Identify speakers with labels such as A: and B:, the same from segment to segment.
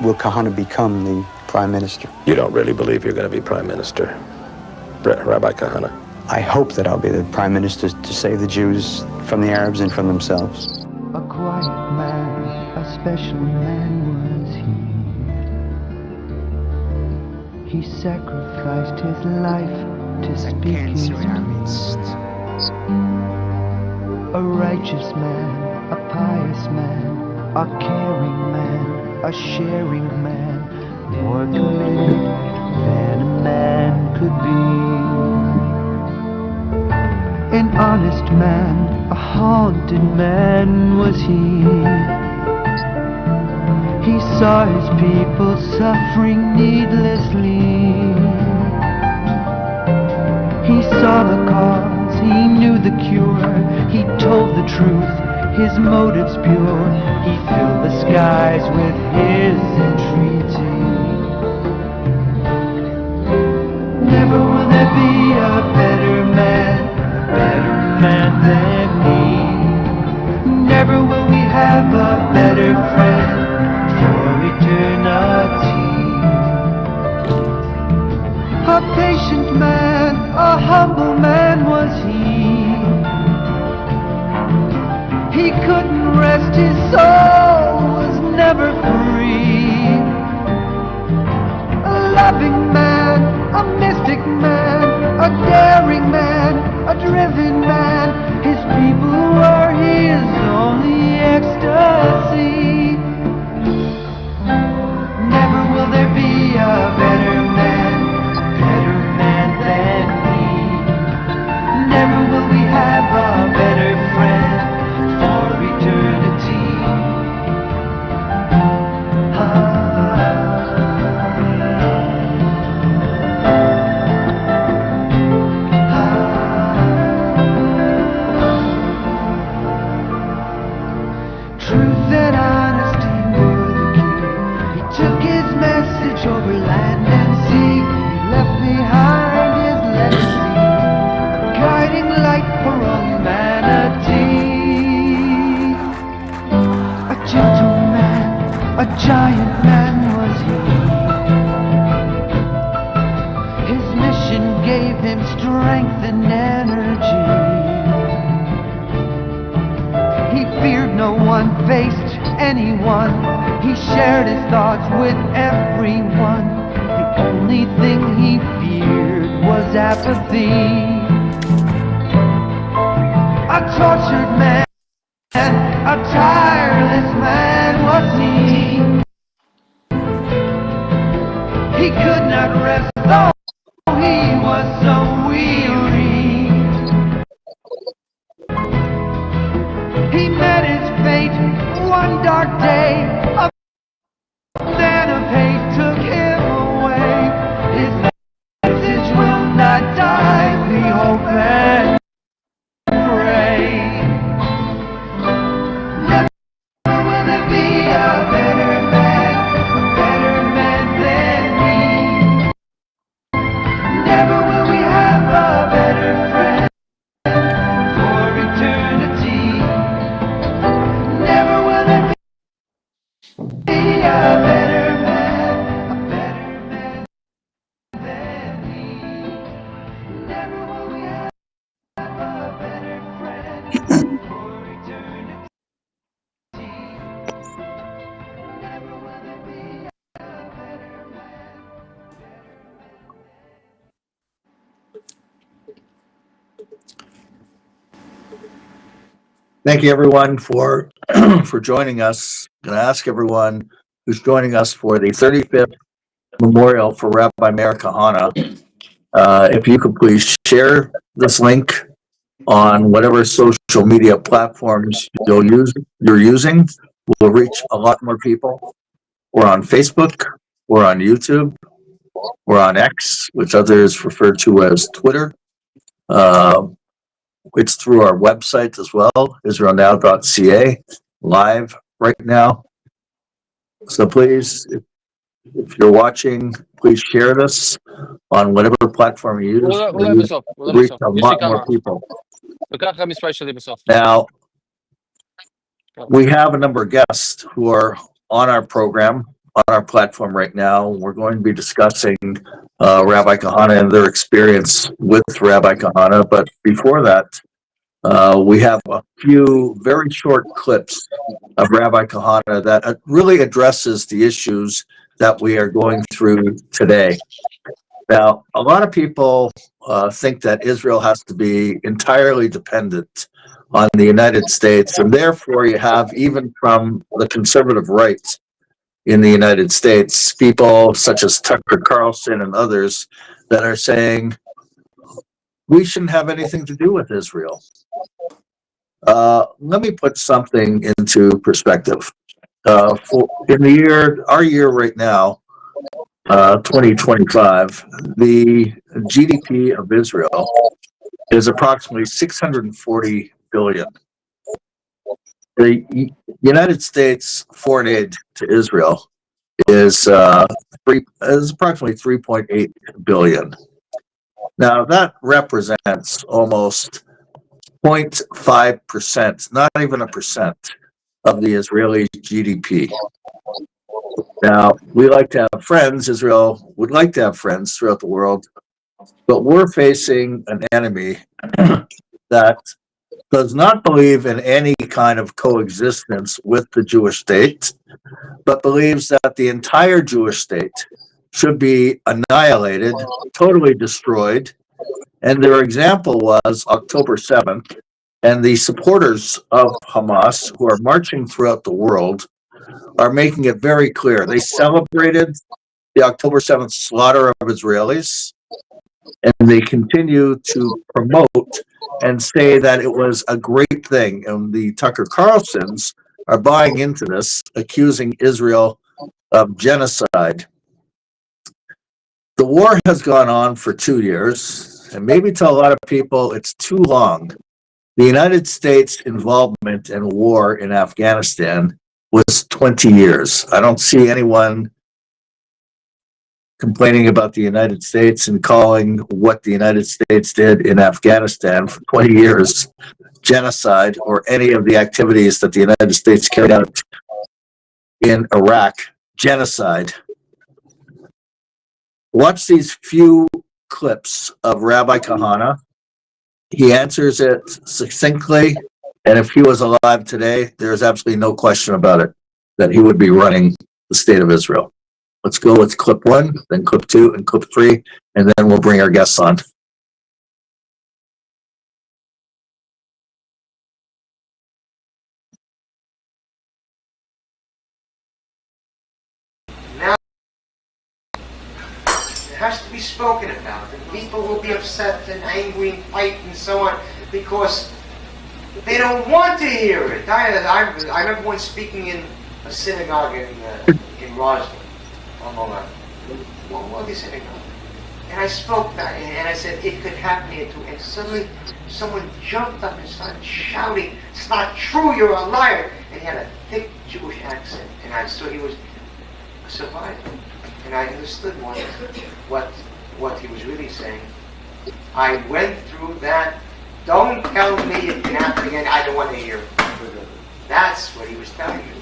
A: will Kahane become the prime minister?
B: You don't really believe you're going to be prime minister, Rabbi Kahane?
A: I hope that I'll be the prime minister to save the Jews from the Arabs and from themselves.
C: A quiet man, a special man was he. He sacrificed his life to speak his midst. A righteous man, a pious man, a caring man, a sharing man, more committed than a man could be. An honest man, a haunted man was he. He saw his people suffering needlessly. He saw the cause, he knew the cure, he told the truth, his motives pure. He filled the skies with his entreaty. Never will there be a better man than me. Never will we have a better friend for eternity. A patient man, a humble man was he. He couldn't rest, his soul was never free. A loving man, a mystic man, a daring man, a driven man. His people were his only ecstasy. Never will there be a better man than me. Never will we have a better friend for eternity. Truth and honesty were the key. He took his message over land and sea. He left behind his legacy, a guiding light for all humanity. A gentleman, a giant man was he. His mission gave him strength and energy. He feared no one, faced anyone. He shared his thoughts with everyone. The only thing he feared was apathy. A tortured man, a tireless man was he. He could not rest though he was so weary. He met his fate one dark day. A man of hate took him away. His message will not die. We hope and pray. Never will there be a better man than me. Never will we have a better friend for eternity. Never will there be a better man than me. Never will we have a better friend for eternity. Never will there be a better man.
D: Thank you, everyone, for for joining us. I'm going to ask everyone who's joining us for the 35th memorial for Rabbi Meir Kahane, if you could please share this link on whatever social media platforms you're using. We'll reach a lot more people. We're on Facebook, we're on YouTube, we're on X, which others refer to as Twitter. It's through our website as well, israelnow.ca, live right now. So please, if you're watching, please share this on whatever platform you use.
E: אולי בסוף,
D: Reach a lot more people.
E: וכך המספר שלי בסוף.
D: Now, we have a number of guests who are on our program. on our platform right now. We're going to be discussing Rabbi Kahane and their experience with Rabbi Kahane. But before that, we have a few very short clips of Rabbi Kahane that really addresses the issues that we are going through today. Now, a lot of people think that Israel has to be entirely dependent on the United States, and therefore you have, even from the conservative right in the United States, people such as Tucker Carlson and others that are saying we shouldn't have anything to do with Israel. Let me put something into perspective. Our year right now, 2025, the GDP of Israel is approximately 640 billion. The United States foreign aid to Israel is approximately 3.8 billion. Now that represents almost 0.5%, not even a percent, of the Israeli GDP. Now, we like to have friends, Israel would like to have friends throughout the world, but we're facing an enemy that does not believe in any kind of coexistence with the Jewish state, but believes that the entire Jewish state should be annihilated, totally destroyed. And their example was October 7th, and the supporters of Hamas, who are marching throughout the world, are making it very clear. They celebrated the October 7th slaughter of Israelis, and they continue to promote and say that it was a great thing. And the Tucker Carlsons are buying into this, accusing Israel of genocide. The war has gone on for 2 years, and maybe to a lot of people it's too long. The United States' involvement in war in Afghanistan was 20 years. I don't see anyone complaining about the United States and calling what the United States did in Afghanistan for 20 years genocide, or any of the activities that the United States carried out in Iraq genocide. Watch these few clips of Rabbi Kahane. He answers it succinctly, and if he was alive today, there's absolutely no question about it that he would be running the state of Israel. Let's go with clip 1, then clip 2, and clip 3, and then we'll bring our guests on.
F: Now, it has to be spoken about, and people will be upset and angry and fight and so on because they don't want to hear it. I remember once speaking in a synagogue in Roslyn, on Long Island. What is synagogue? And I spoke that, and I said it could happen here too. And suddenly, someone jumped up and started shouting, "It's not true! You're a liar!" And he had a thick Jewish accent, and I saw he was a survivor, and I understood what he was really saying. I went through that. Don't tell me it can happen again. I don't want to hear it. That's what he was telling you.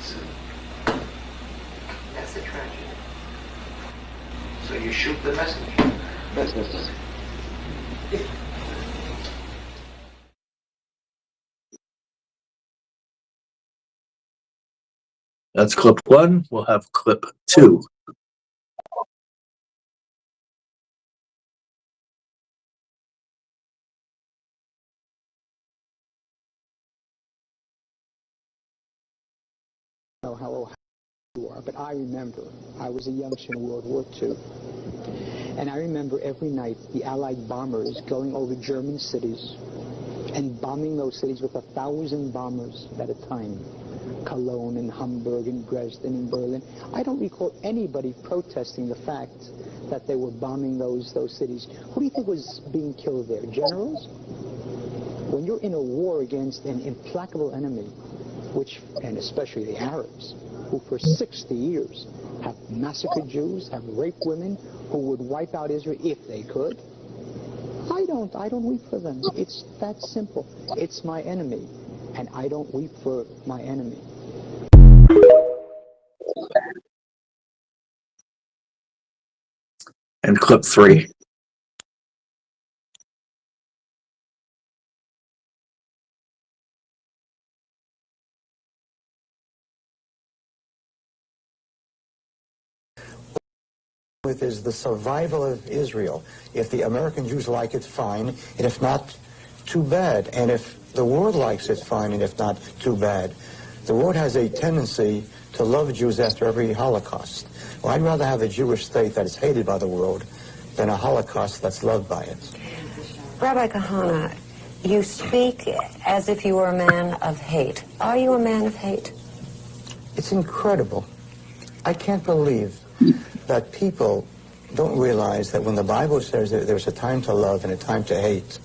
F: That's the tragedy. So you shoot the messenger.
D: That's clip 1. We'll have clip 2.
G: How old you are, but I remember I was a youngster in World War II, and I remember every night the Allied bombers going over German cities and bombing those cities with 1,000 bombers at a time. Cologne and Hamburg and Dresden and Berlin. I don't recall anybody protesting the fact that they were bombing those cities. Who do you think was being killed there? Generals? When you're in a war against an implacable enemy, and especially the Arabs, who for 60 years have massacred Jews, have raped women, who would wipe out Israel if they could, I don't weep for them. It's that simple. It's my enemy, and I don't weep for my enemy.
D: and clip 3.
A: With is the survival of Israel. If the American Jews like it, fine, and if not, too bad. And if the world likes it, fine, and if not, too bad. The world has a tendency to love Jews after every Holocaust. Well, I'd rather have a Jewish state that is hated by the world than a Holocaust that's loved by it.
H: Rabbi Kahane, you speak as if you were a man of hate. Are you a man of hate?
A: It's incredible. I can't believe that people don't realize that when the Bible says that there's a time to love and a time to hate,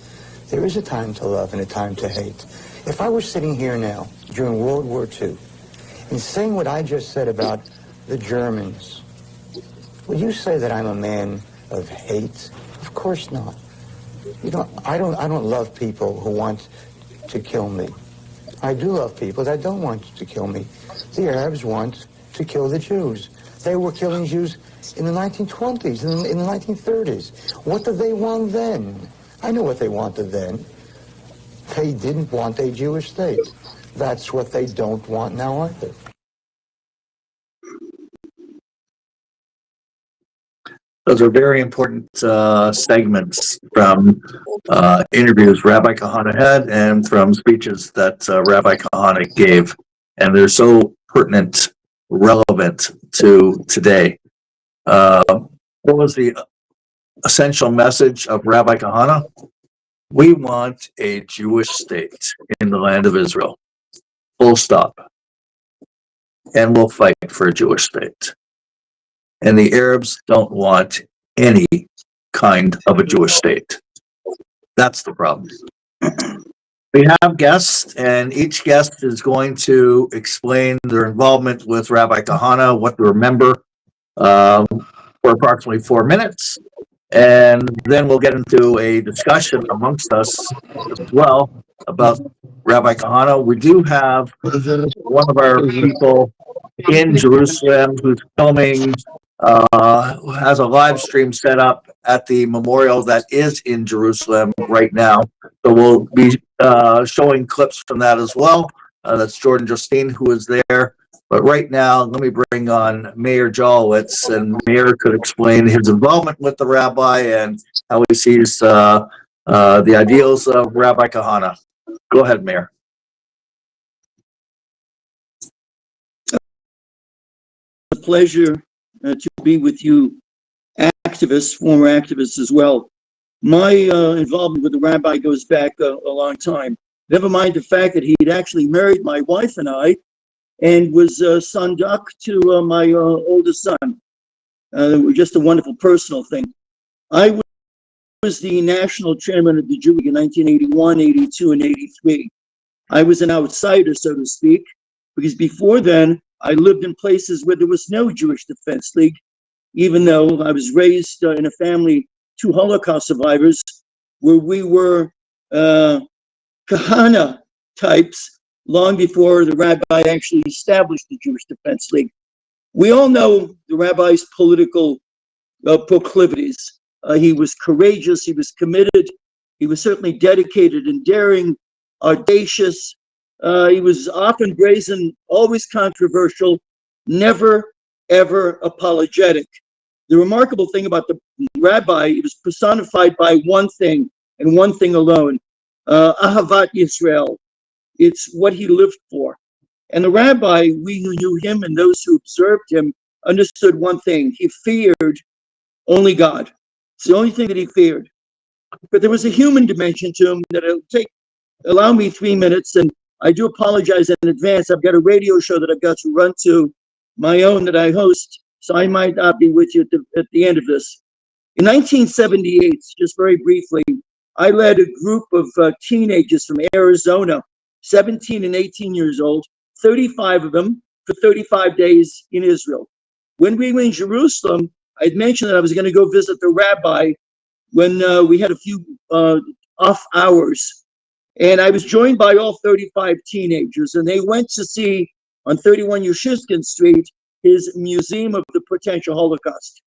A: there is a time to love and a time to hate. If I were sitting here now during World War II and saying what I just said about the Germans, would you say that I'm a man of hate? Of course not. I don't love people who want to kill me. I do love people that don't want to kill me. The Arabs want to kill the Jews. They were killing Jews in the 1920s, in the 1930s. What did they want then? I know what they wanted then. They didn't want a Jewish state. That's what they don't want now either.
D: Those are very important segments from interviews Rabbi Kahane had and from speeches that Rabbi Kahane gave. And they're so pertinent, relevant to today. What was the essential message of Rabbi Kahane? We want a Jewish state in the land of Israel. Full stop. And we'll fight for a Jewish state. And the Arabs don't want any kind of a Jewish state. That's the problem. We have guests, and each guest is going to explain their involvement with Rabbi Kahane, what they remember, for approximately 4 minutes. And then we'll get into a discussion amongst us as well about Rabbi Kahane. We do have one of our people in Jerusalem who's filming, who has a live stream set up at the memorial that is in Jerusalem right now. So we'll be showing clips from that as well. That's Jordan Justine who is there. But right now, let me bring on Meir Jolowitz, and Meir could explain his involvement with the rabbi and how he sees the ideals of Rabbi Kahane. Go ahead, Meir.
I: A pleasure to be with you, activists, former activists as well. My involvement with the rabbi goes back a long time. Never mind the fact that he'd actually married my wife and I, and was son duck to my oldest son. Just a wonderful personal thing. I was the national chairman of the Jew League in 1981, 82, and 83. I was an outsider, so to speak, because before then, I lived in places where there was no Jewish Defense League, even though I was raised in a family, 2 Holocaust survivors, where we were Kahane types long before the rabbi actually established the Jewish Defense League. We all know the rabbi's political proclivities. He was courageous, he was committed, he was certainly dedicated and daring, audacious. He was often brazen, always controversial, never, ever apologetic. The remarkable thing about the rabbi, it was personified by one thing and one thing alone, Ahavat Yisrael. It's what he lived for. And the rabbi, we who knew him and those who observed him, understood one thing. He feared only God. It's the only thing that he feared. But there was a human dimension to him that allow me 3 minutes, and I do apologize in advance. I've got a radio show that I've got to run to, my own, that I host, so I might not be with you at the end of this. In 1978, just very briefly, I led a group of teenagers from Arizona, 17 and 18 years old, 35 of them, for 35 days in Israel. When we were in Jerusalem, I'd mentioned that I was going to go visit the rabbi when we had a few off hours. And I was joined by all 35 teenagers, and they went to see, on 31 Yushishkin Street, his Museum of the Potential Holocaust.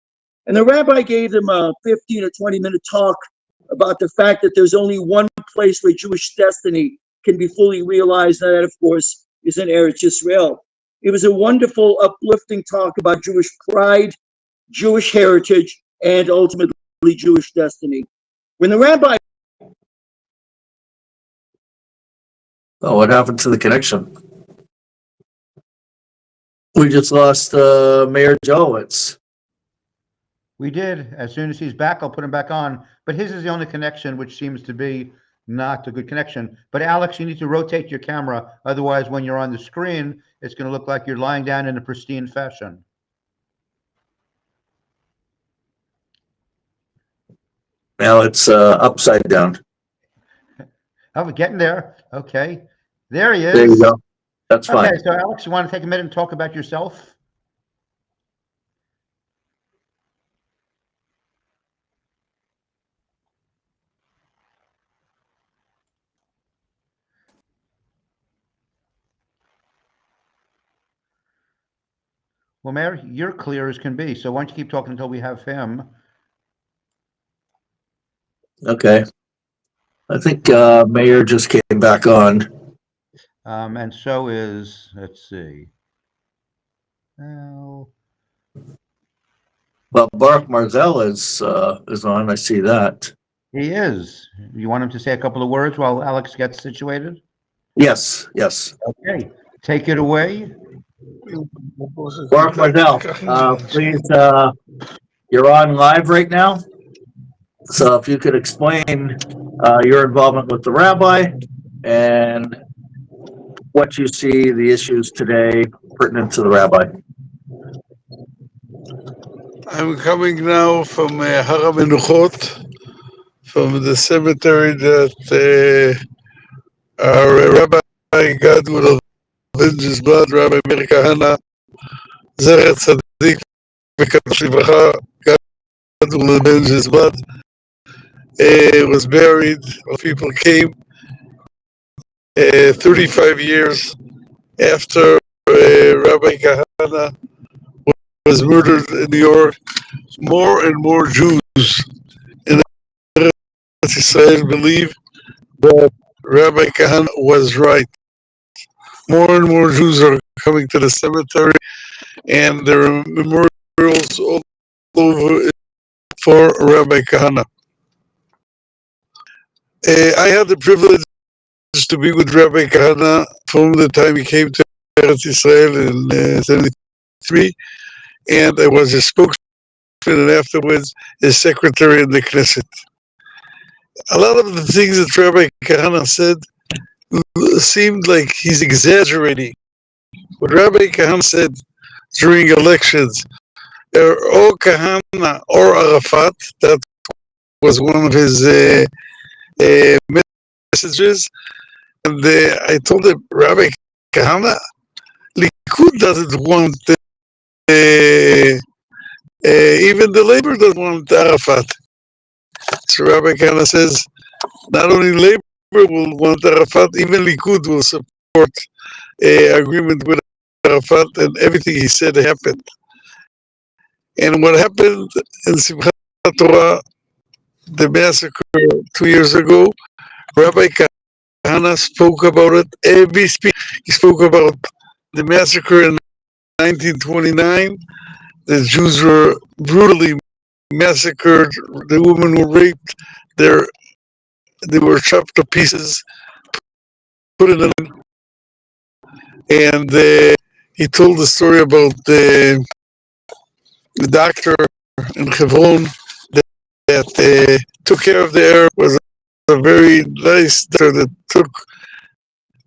I: And the rabbi gave them a 15 or 20-minute talk about the fact that there's only one place where Jewish destiny can be fully realized, and that, of course, is in Eretz Israel. It was a wonderful, uplifting talk about Jewish pride, Jewish heritage, and ultimately Jewish destiny. When the rabbi...
D: Oh, what happened to the connection? We just lost Mayor Jolowitz.
J: We did. As soon as he's back, I'll put him back on. But his is the only connection, which seems to be not a good connection. But Alex, you need to rotate your camera. Otherwise, when you're on the screen, it's going to look like you're lying down in a pristine fashion.
D: Now it's upside down.
J: Oh, we're getting there. Okay. There he is.
D: There you go. That's fine.
J: Okay, so Alex, you want to take a minute and talk about yourself? Well, Meir, you're clear as can be. So why don't you keep talking until we have him?
D: Okay. I think Mayor just came back on.
J: And so is, let's see. Well,
D: Well, Baruch Marzel is on. I see that.
J: he is. You want him to say a couple of words while Alex gets situated?
D: Yes, yes.
J: Okay. Take it away.
D: Baruch Marzel, please, you're on live right now. So if you could explain your involvement with the rabbi and what you see the issues today pertinent to the rabbi.
K: I'm coming now from Har HaMenuchot, from the cemetery that our Rabbi God will avenge his blood, Rabbi Meir Kahane, Zecher Tzadik V'Kadosh Livracha, God will avenge his blood. Was buried. People came 35 years after Rabbi Kahane was murdered in New York. More and more Jews in Eretz Israel believe that Rabbi Kahane was right. More and more Jews are coming to the cemetery, and there are memorials all over for Rabbi Kahane. I had the privilege to be with Rabbi Kahane from the time he came to Eretz Israel in 73, and I was his spokesman and afterwards his secretary in the Knesset. A lot of the things that Rabbi Kahane said seemed like he's exaggerating. What Rabbi Kahane said during elections, or Kahane or Arafat, that was one of his messages. And I told him, Rabbi Kahane, Likud doesn't want, even the labor doesn't want Arafat. So Rabbi Kahane says, not only labor will want Arafat, even Likud will support agreement with Arafat, and everything he said happened. And what happened in Simchat Torah, the massacre 2 years ago, Rabbi Kahane spoke about it every speech. He spoke about the massacre in 1929. The Jews were brutally massacred. The women were raped. They were chopped to pieces, put in an... And he told the story about the doctor in Hebron that took care of the Arab. Was a very nice doctor that took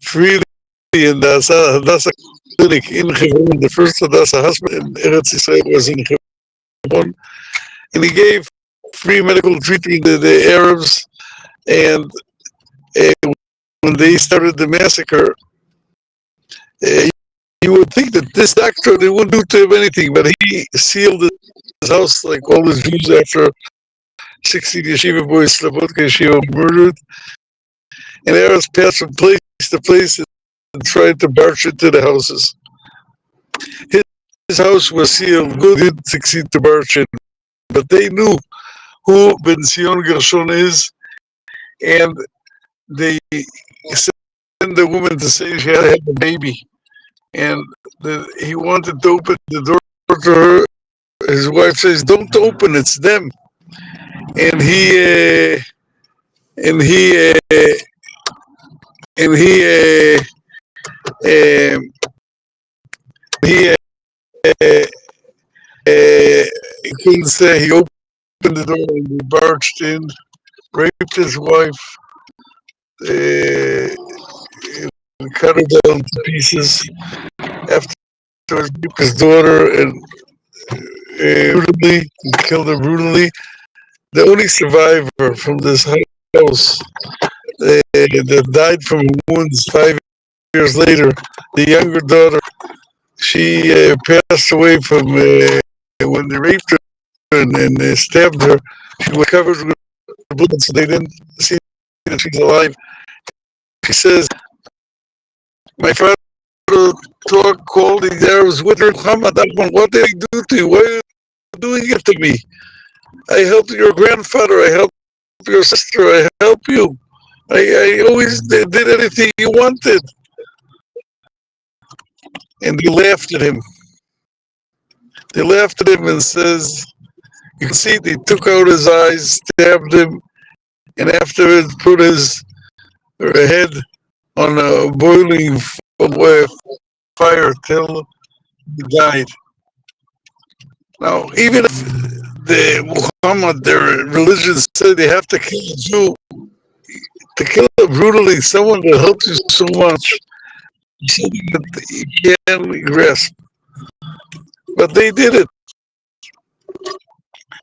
K: freely in the Hadassah clinic in Hebron. The first Hadassah hospital in Eretz Israel was in Hebron, and he gave free medical treatment to the Arabs. And when they started the massacre, you would think that this doctor, they wouldn't do to him anything, but he sealed his house like all the Jews after 16 yeshiva boys, Slobodka yeshiva, murdered. And Arabs passed from place to place and tried to barge into the houses. His house was sealed good, didn't succeed to barge in. but they knew who Ben Zion Gershon is, and they sent the woman to say she had to have a baby, and he wanted to open the door to her. His wife says, "Don't open, it's them." And he and he and he he he couldn't say. He opened the door and he barged in, raped his wife, cut her down to pieces. Afterwards, raped his daughter and brutally killed her brutally. The only survivor from this house that died from wounds 5 years later, the younger daughter, she passed away from when they raped her and stabbed her. She was covered with blood, so they didn't see that she's alive. She says, "My father called the Arabs with her, Muhammad, what did he do to you? Why are you doing it to me? I helped your grandfather, I helped your sister, I helped you. I always did anything you wanted." And they laughed at him. They laughed at him and says, you can see they took out his eyes, stabbed him, and afterwards put his head on a boiling fire till he died. Now, even if the Muhammad, their religion said they have to kill a Jew, to kill him brutally, someone that helped you so much, something that you can't grasp. But they did it.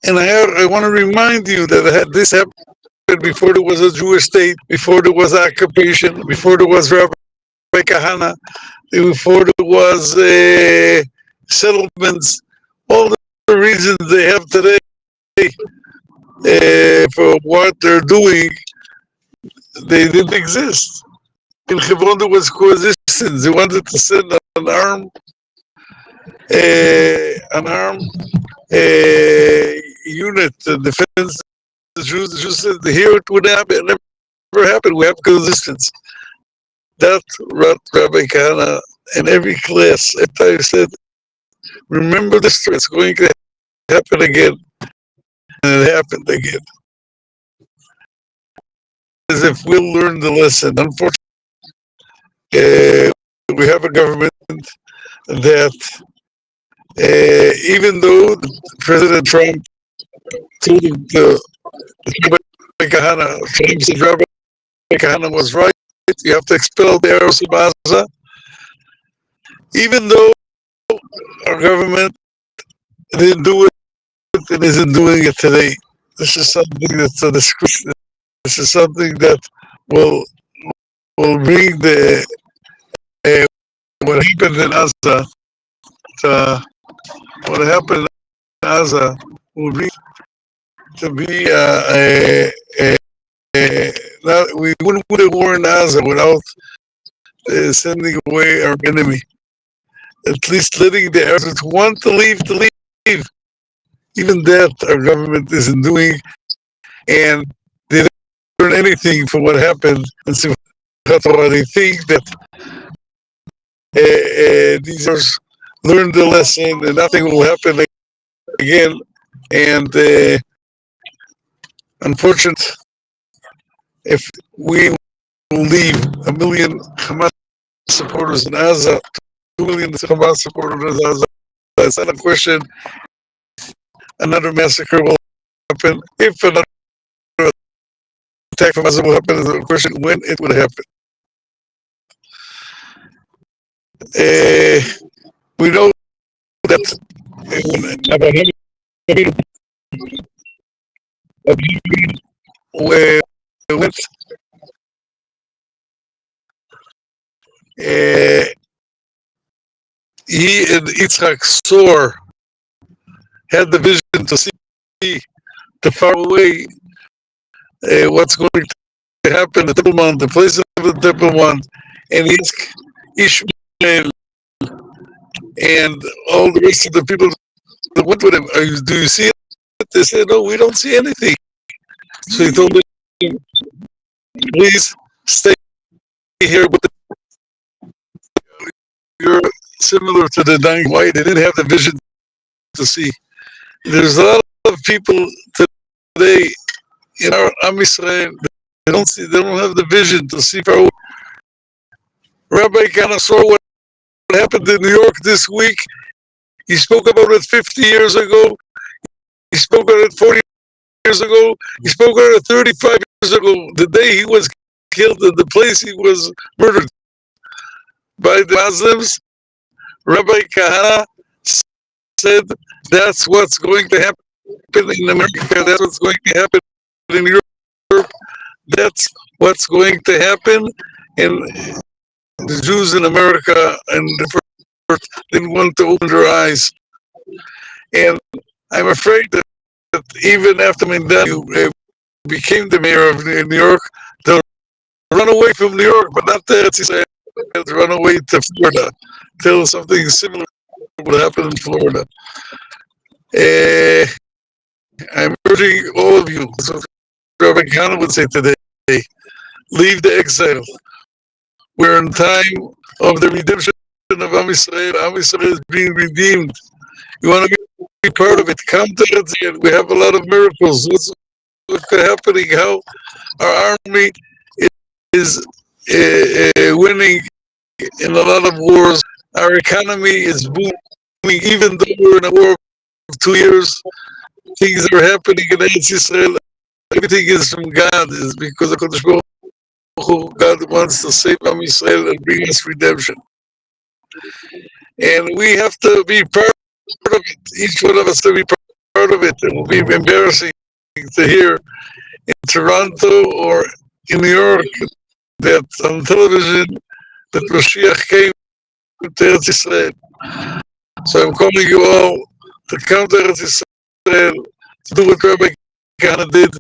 K: And I want to remind you that this happened before there was a Jewish state, before there was occupation, before there was Rabbi Kahane, before there was settlements. All the reasons they have today for what they're doing, they didn't exist. In Hebron there was coexistence. They wanted to send an armed unit to defend the Jews. The Jews said, here it would happen. It never happened. We have coexistence. That Rabbi Kahane in every class, I said, remember this, it's going to happen again. And it happened again. As if we'll learn the lesson. Unfortunately, we have a government that, even though President Trump told him to Rabbi Kahane was right, you have to expel the Arabs from Gaza. Even though our government didn't do it and isn't doing it today, this is something that's a disgrace. This is something that will bring the what happened in Gaza. What happened in Gaza will bring to be we wouldn't put a war in Gaza without sending away our enemy. At least letting the Arabs who want to leave. Even that our government isn't doing, and they didn't learn anything from what happened. And so they think that these are learned the lesson and nothing will happen again. And unfortunately, if we will leave 1 million Hamas supporters in Gaza, 2 million Hamas supporters in Gaza, that's not a question. Another massacre will happen. If another attack from Gaza will happen, is a question when it will happen. We know that when went, he and Yitzhak Sor had the vision to see the far away what's going to happen at Temple Mount, the place of the Temple Mount, and Ishmael and all the rest of the people that went with him. Do you see it? They said, no, we don't see anything. So he told them, please stay here. But you're similar to the dying white. They didn't have the vision to see. There's a lot of people today in our Am Yisrael, they don't have the vision to see far away. Rabbi kind of saw what happened in New York this week. He spoke about it 50 years ago. He spoke about it 40 years ago. He spoke about it 35 years ago. The day he was killed at the place he was murdered by the Muslims, Rabbi Kahane said, that's what's going to happen in America. That's what's going to happen in Europe. That's what's going to happen. And the Jews in America and the first didn't want to open their eyes. And I'm afraid that even after Mindani became the mayor of New York, they'll run away from New York, but not to Eretz Yisrael. They'll run away to Florida till something similar will happen in Florida. I'm urging all of you, that's what Rabbi Kahane would say today, leave the exile. We're in time of the redemption of Am Yisrael. Am Yisrael is being redeemed. You want to be part of it. Come to it. We have a lot of miracles. What's happening? How our army is winning in a lot of wars. Our economy is booming. Even though we're in a war of 2 years, things are happening in Eretz Yisrael. Everything is from God. Is because of God wants to save Am Yisrael and bring us redemption. And we have to be part of it. Each one of us to be part of it. It will be embarrassing to hear in Toronto or in New York that on television that Mashiach came to Eretz Yisrael. So I'm calling you all to come to Eretz Yisrael to do what Rabbi Kahane did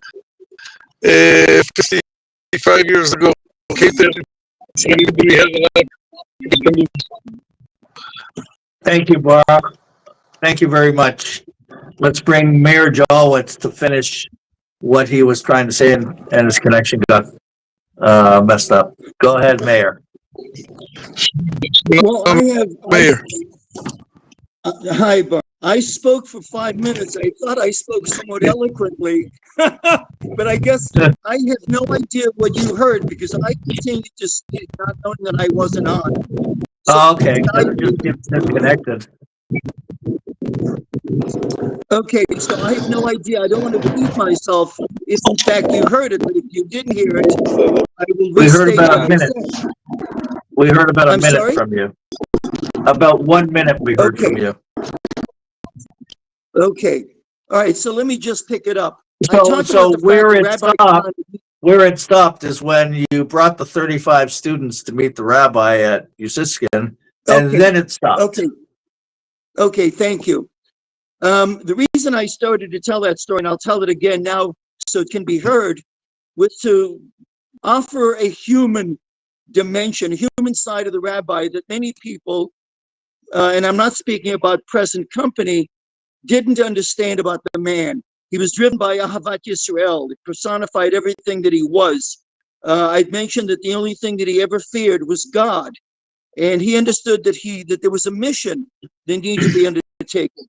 K: 55 years ago. Came to Eretz Yisrael. We have a lot.
D: Thank you, Barak. Thank you very much. Let's bring Meir Jalowitz to finish what he was trying to say, and his connection got messed up. Go ahead, Meir.
I: Well,
K: Meir.
I: Hi, Bar. I spoke for 5 minutes. I thought I spoke somewhat eloquently, but I guess I have no idea what you heard because I continued to speak, not knowing that I wasn't on. So
D: Okay, it just gets disconnected.
I: Okay, so I have no idea. I don't want to repeat myself if in fact you heard it, but if you didn't hear it, I will
D: We heard
I: restate
D: about
I: what
D: a
I: you
D: minute.
I: said.
D: We heard about a
I: I'm
D: minute
I: sorry?
D: from you. About 1 minute we heard from you.
I: Okay. All right, so let me just pick it up. I talked
D: So
I: about the fact that Rabbi Kahane,
D: where it stopped is when you brought the 35 students to meet the rabbi at Usiskin, and then it stopped.
I: Okay, thank you. The reason I started to tell that story, and I'll tell it again now so it can be heard, was to offer a human dimension, a human side of the rabbi that many people, and I'm not speaking about present company, didn't understand about the man. He was driven by Ahavat Yisrael. It personified everything that he was. I mentioned that the only thing that he ever feared was God. And he understood that there was a mission that needed to be undertaken.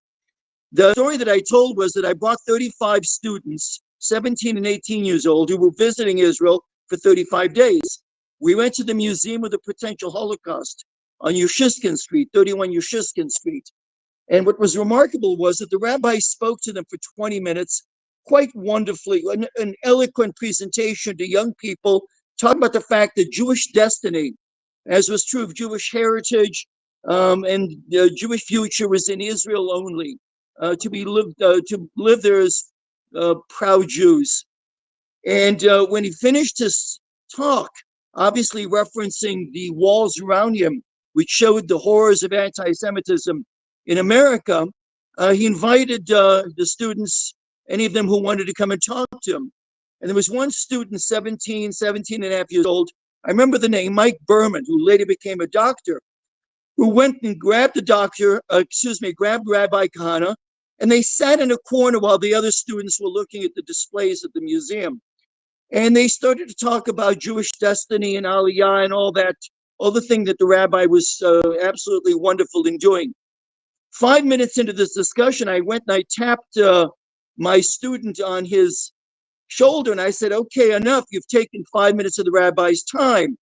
I: The story that I told was that I brought 35 students, 17 and 18 years old, who were visiting Israel for 35 days. We went to the Museum of the Potential Holocaust on Yushishkin Street, 31 Yushishkin Street. And what was remarkable was that the rabbi spoke to them for 20 minutes, quite wonderfully, an eloquent presentation to young people, talking about the fact that Jewish destiny, as was true of Jewish heritage, and Jewish future was in Israel only, to live there as proud Jews. And when he finished his talk, obviously referencing the walls around him, which showed the horrors of anti-Semitism in America, he invited the students, any of them who wanted to come and talk to him. And there was one student, 17 and a half years old. I remember the name, Mike Berman, who later became a doctor, who went and grabbed grabbed Rabbi Kahane and they sat in a corner while the other students were looking at the displays at the museum. And they started to talk about Jewish destiny and Aliyah and all that, all the thing that the rabbi was absolutely wonderful in doing. 5 minutes into this discussion, I went and I tapped my student on his shoulder and I said, okay, enough. You've taken 5 minutes of the rabbi's time.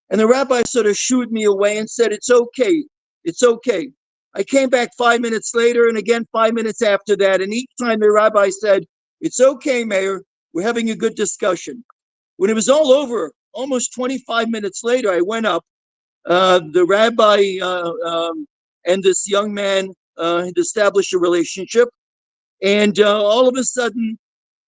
I: And the rabbi sort of shooed me away and said, it's okay. It's okay. I came back 5 minutes later and again 5 minutes after that. And each time the rabbi said, it's okay, Meir. We're having a good discussion. When it was all over, almost 25 minutes later, I went up. The rabbi and this young man had established a relationship. And all of a sudden,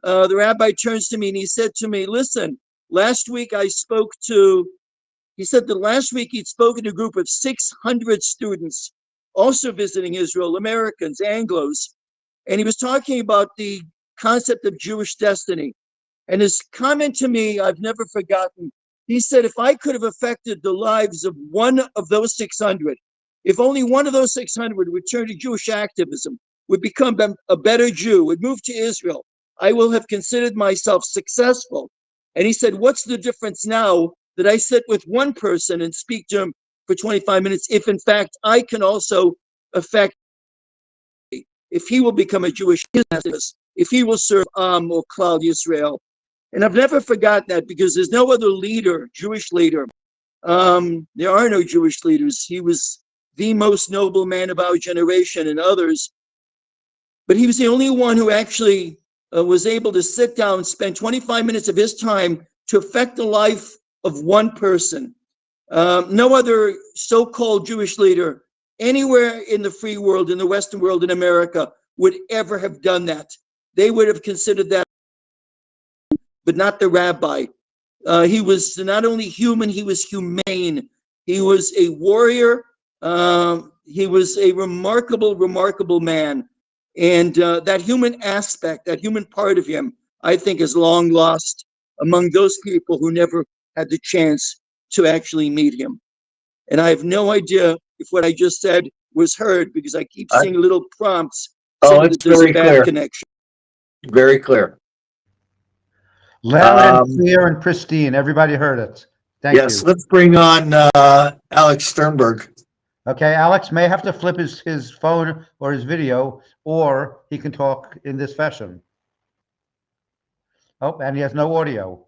I: the rabbi turns to me and he said to me, listen, last week he said that last week he'd spoken to a group of 600 students also visiting Israel, Americans, Anglos. And he was talking about the concept of Jewish destiny. And his comment to me, I've never forgotten. He said, if I could have affected the lives of one of those 600, if only one of those 600 would turn to Jewish activism, would become a better Jew, would move to Israel, I will have considered myself successful. And he said, what's the difference now that I sit with one person and speak to him for 25 minutes, if in fact I can also affect, if he will become a Jewish activist, if he will serve or Klal Yisrael. And I've never forgotten that because there's no other leader, Jewish leader. There are no Jewish leaders. He was the most noble man of our generation and others. But he was the only one who actually was able to sit down and spend 25 minutes of his time to affect the life of one person. No other so-called Jewish leader anywhere in the free world, in the Western world, in America, would ever have done that. They would have considered that, but not the rabbi. He was not only human, he was humane. He was a warrior. He was a remarkable, remarkable man. And that human aspect, that human part of him, I think is long lost among those people who never had the chance to actually meet him. And I have no idea if what I just said was heard because I keep seeing little prompts saying that there's a bad connection.
D: Very clear.
J: Loud and clear and pristine. Everybody heard it. Thank you.
D: Yes, let's bring on Alex Sternberg.
J: Okay, Alex may have to flip his phone or his video, or he can talk in this fashion. Oh, and he has no audio.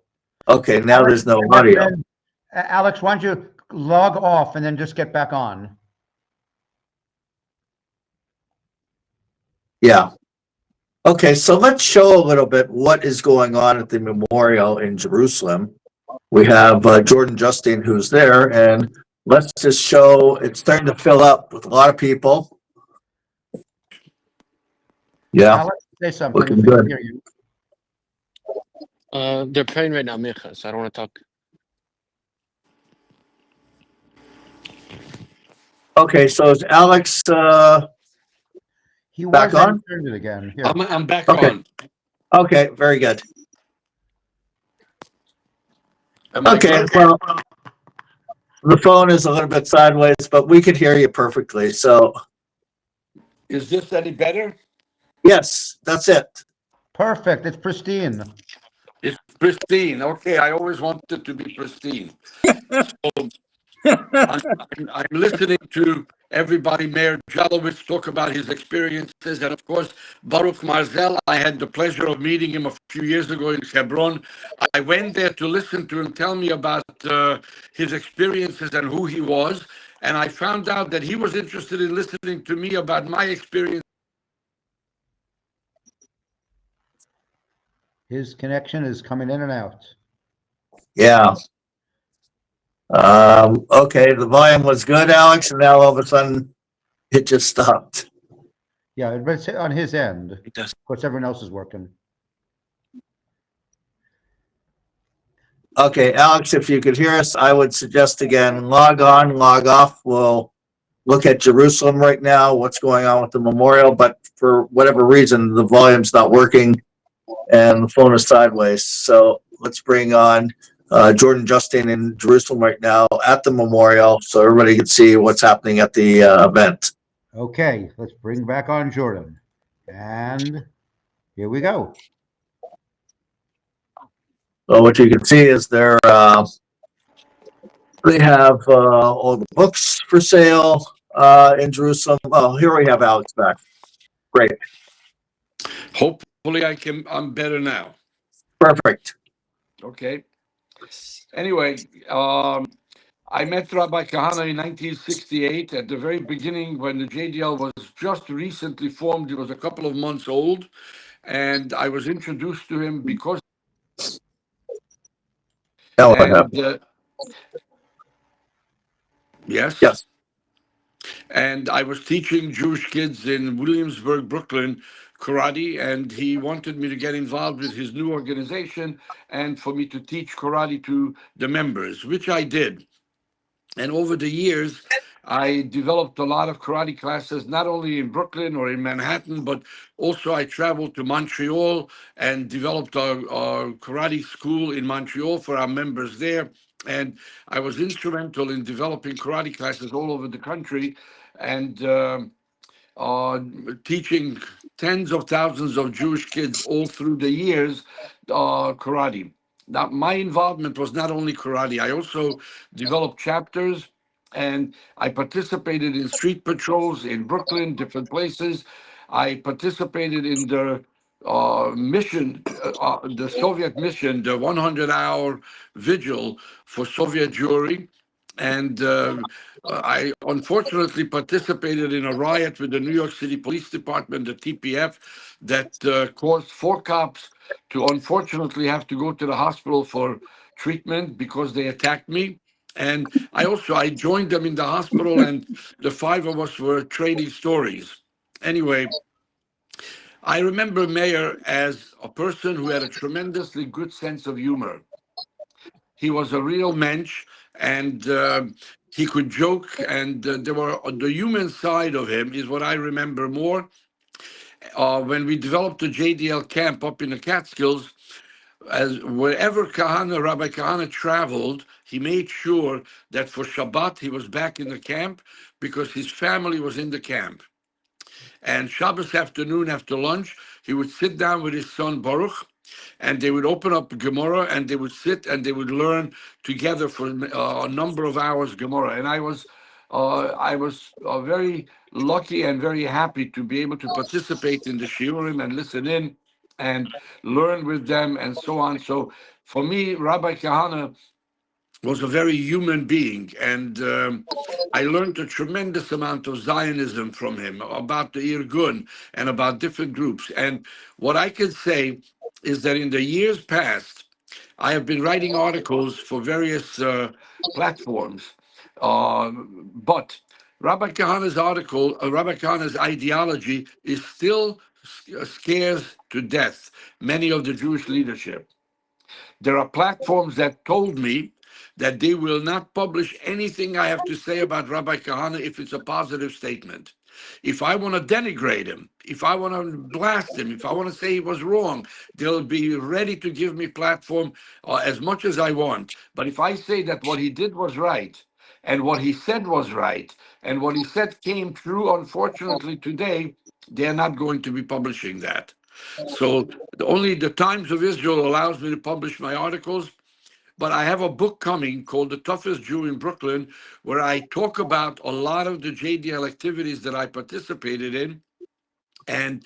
D: Okay, now there's no audio.
J: Alex, why don't you log off and then just get back on?
D: Yeah. Okay, so let's show a little bit what is going on at the memorial in Jerusalem. We have Jordan Justine who's there, and let's just show, it's starting to fill up with a lot of people. Yeah.
J: Alex, say something.
D: Looking good.
J: Hear you.
E: They're praying right now, Micha, so I don't want to talk.
D: Okay, so is Alex
J: He
D: back
J: was
D: on?
J: turned it again. Here.
L: I'm back
D: Okay.
L: on.
D: Okay, very good.
L: Am I
D: Okay,
L: good?
D: well, the phone is a little bit sideways, but we can hear you perfectly. So,
L: Is this any better?
D: yes, that's it.
J: Perfect. It's pristine.
L: It's pristine. Okay, I always wanted to be pristine. So I'm listening to everybody, Meir Jalowitz, talk about his experiences. And of course, Baruch Marzel, I had the pleasure of meeting him a few years ago in Hebron. I went there to listen to him tell me about his experiences and who he was. And I found out that he was interested in listening to me about my experience.
J: His connection is coming in and out.
D: Yeah. Okay, the volume was good, Alex, and now all of a sudden it just stopped.
J: Yeah, but it's on his end. Of course, everyone else is working.
D: Okay, Alex, if you could hear us, I would suggest again, log on, log off. We'll look at Jerusalem right now, what's going on with the memorial, but for whatever reason, the volume's not working and the phone is sideways. So let's bring on Jordan Justine in Jerusalem right now at the memorial so everybody can see what's happening at the event.
J: Okay, let's bring back on Jordan. And here we go.
D: So what you can see is they have all the books for sale in Jerusalem. Oh, here we have Alex back. Great.
L: Hopefully, I'm better now.
D: Perfect.
L: Okay. Anyway, I met Rabbi Kahane in 1968 at the very beginning when the JDL was just recently formed. It was a couple of months old, and I was introduced to him because.
D: Now what
L: And
D: happened?
L: yes.
D: Yes.
L: And I was teaching Jewish kids in Williamsburg, Brooklyn, karate, and he wanted me to get involved with his new organization and for me to teach karate to the members, which I did. And over the years, I developed a lot of karate classes, not only in Brooklyn or in Manhattan, but also I traveled to Montreal and developed a karate school in Montreal for our members there. And I was instrumental in developing karate classes all over the country. And uh, teaching tens of thousands of Jewish kids all through the years karate. Now, my involvement was not only karate, I also developed chapters and I participated in street patrols in Brooklyn, different places. I participated in the the Soviet mission, the 100-hour vigil for Soviet Jewry. And I unfortunately participated in a riot with the New York City Police Department, the TPF, that caused 4 cops to unfortunately have to go to the hospital for treatment because they attacked me. And I joined them in the hospital, and the 5 of us were trading stories. Anyway, I remember Meir as a person who had a tremendously good sense of humor. He was a real mensch, and he could joke, and there were the human side of him is what I remember more. When we developed the JDL camp up in the Catskills, as wherever Rabbi Kahane traveled, he made sure that for Shabbat he was back in the camp because his family was in the camp. And Shabbos afternoon after lunch, he would sit down with his son Baruch, and they would open up Gemara, and they would sit and they would learn together for a number of hours Gemara. And I was very lucky and very happy to be able to participate in the shiurim and listen in and learn with them and so on. So for me, Rabbi Kahane was a very human being, and I learned a tremendous amount of Zionism from him about the Irgun and about different groups. And what I can say is that in the years past, I have been writing articles for various platforms, but Rabbi Kahane's Rabbi Kahane's ideology is still scares to death many of the Jewish leadership. There are platforms that told me that they will not publish anything I have to say about Rabbi Kahane if it's a positive statement. If I want to denigrate him, if I want to blast him, if I want to say he was wrong, they'll be ready to give me platform as much as I want. But if I say that what he did was right, and what he said was right, and what he said came true, unfortunately today, they're not going to be publishing that. So only the Times of Israel allows me to publish my articles. But I have a book coming called The Toughest Jew in Brooklyn, where I talk about a lot of the JDL activities that I participated in. And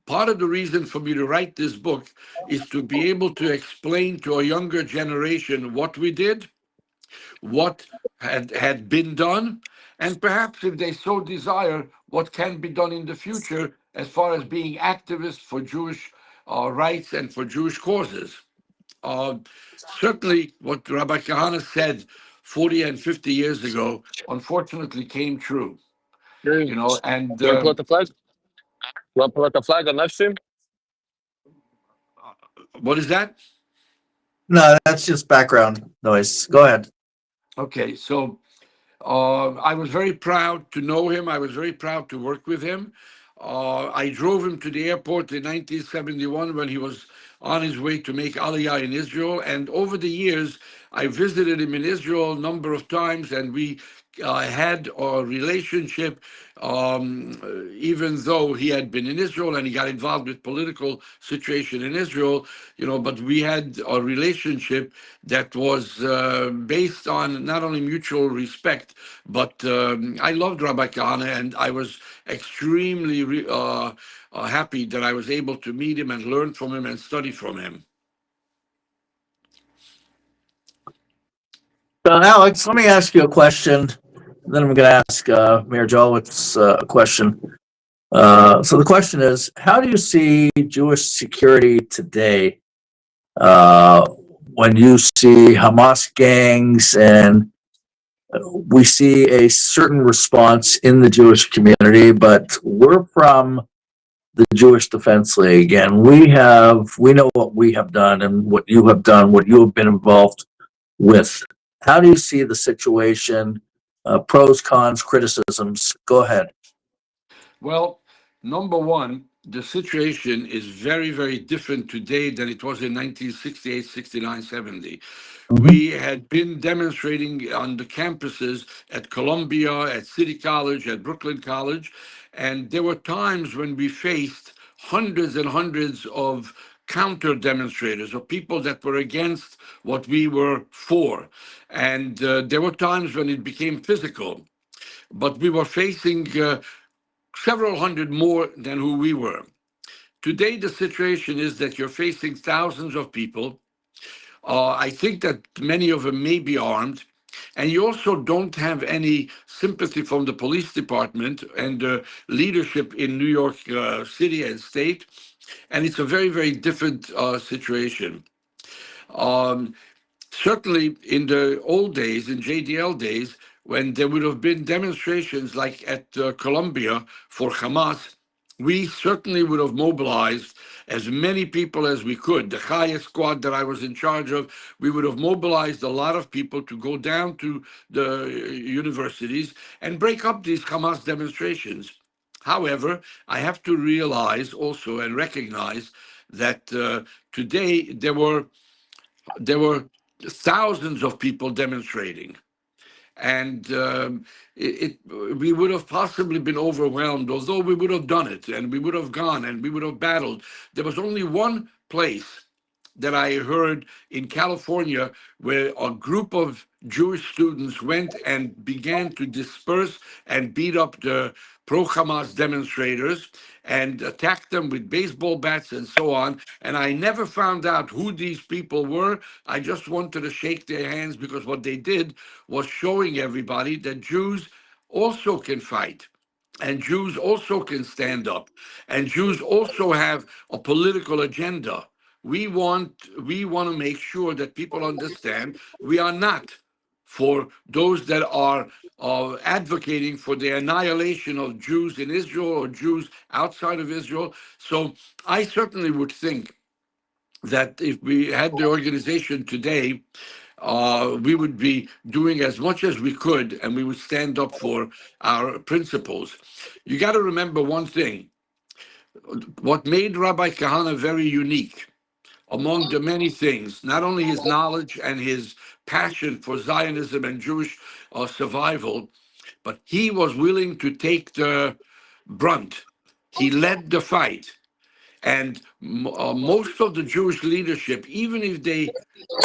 L: part of the reason for me to write this book is to be able to explain to a younger generation what we did, what had been done, and perhaps if they so desire, what can be done in the future as far as being activists for Jewish rights and for Jewish causes. Uh, Certainly, what Rabbi Kahane said 40 and 50 years ago, unfortunately, came true.
E: You
L: You know, and
E: want to pull out the flag? You want to pull out the flag on live stream?
L: what is that?
D: No, that's just background noise. Go ahead.
L: Okay, so I was very proud to know him. I was very proud to work with him. I drove him to the airport in 1971 when he was on his way to make Aliyah in Israel. And over the years, I visited him in Israel a number of times, and we had a relationship, even though he had been in Israel and he got involved with political situation in Israel, but we had a relationship that was based on not only mutual respect, but I loved Rabbi Kahane, and I was extremely happy that I was able to meet him and learn from him and study from him.
D: Alex, let me ask you a question. Then I'm going to ask Mayor Jolowitz a question. So the question is, how do you see Jewish security today when you see Hamas gangs and we see a certain response in the Jewish community, but we're from the Jewish Defense League, and we know what we have done and what you have done, what you have been involved with. How do you see the situation? Pros, cons, criticisms. Go ahead.
L: Well, number one, the situation is very, very different today than it was in 1968, 69, 70. We had been demonstrating on the campuses at Columbia, at City College, at Brooklyn College, and there were times when we faced hundreds and hundreds of counter demonstrators or people that were against what we were for. And there were times when it became physical, but we were facing several hundred more than who we were. Today, the situation is that you're facing thousands of people. I think that many of them may be armed. And you also don't have any sympathy from the police department and the leadership in New York City and state. And it's a very, very different situation. Certainly in the old days, in JDL days, when there would have been demonstrations like at Columbia for Hamas, we certainly would have mobilized as many people as we could. The Chaya squad that I was in charge of, we would have mobilized a lot of people to go down to the universities and break up these Hamas demonstrations. However, I have to realize also and recognize that today there were thousands of people demonstrating, and we would have possibly been overwhelmed, although we would have done it, and we would have gone, and we would have battled. There was only one place that I heard in California where a group of Jewish students went and began to disperse and beat up the pro-Hamas demonstrators and attacked them with baseball bats and so on. And I never found out who these people were. I just wanted to shake their hands because what they did was showing everybody that Jews also can fight. And Jews also can stand up. And Jews also have a political agenda. We want to make sure that people understand we are not for those that are advocating for the annihilation of Jews in Israel or Jews outside of Israel. So I certainly would think that if we had the organization today, we would be doing as much as we could, and we would stand up for our principles. You got to remember one thing. What made Rabbi Kahane very unique, among the many things, not only his knowledge and his passion for Zionism and Jewish survival, but he was willing to take the brunt. He led the fight. And most of the Jewish leadership, even if they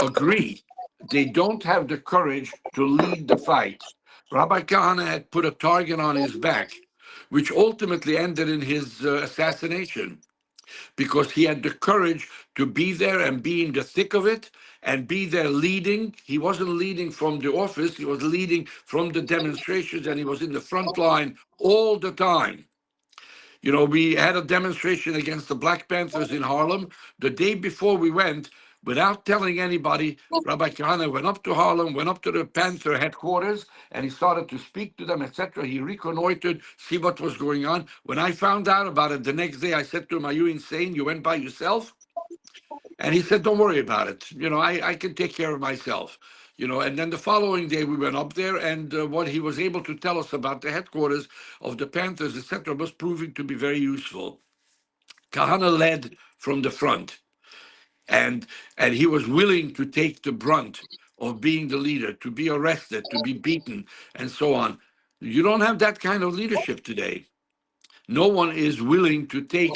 L: agree, they don't have the courage to lead the fight. Rabbi Kahane had put a target on his back, which ultimately ended in his assassination, because he had the courage to be there and be in the thick of it and be there leading. He wasn't leading from the office, he was leading from the demonstrations, and he was in the front line all the time. You know, we had a demonstration against the Black Panthers in Harlem. The day before we went, without telling anybody, Rabbi Kahane went up to Harlem, went up to the Panther headquarters, and he started to speak to them, etc. He reconnoitered, see what was going on. When I found out about it the next day, I said to him, "Are you insane? You went by yourself?" And he said, "Don't worry about it. You know, I can take care of myself." You know, and then the following day we went up there, and what he was able to tell us about the headquarters of the Panthers, etc., was proving to be very useful. Kahane led from the front, and he was willing to take the brunt of being the leader, to be arrested, to be beaten, and so on. You don't have that kind of leadership today. No one is willing to take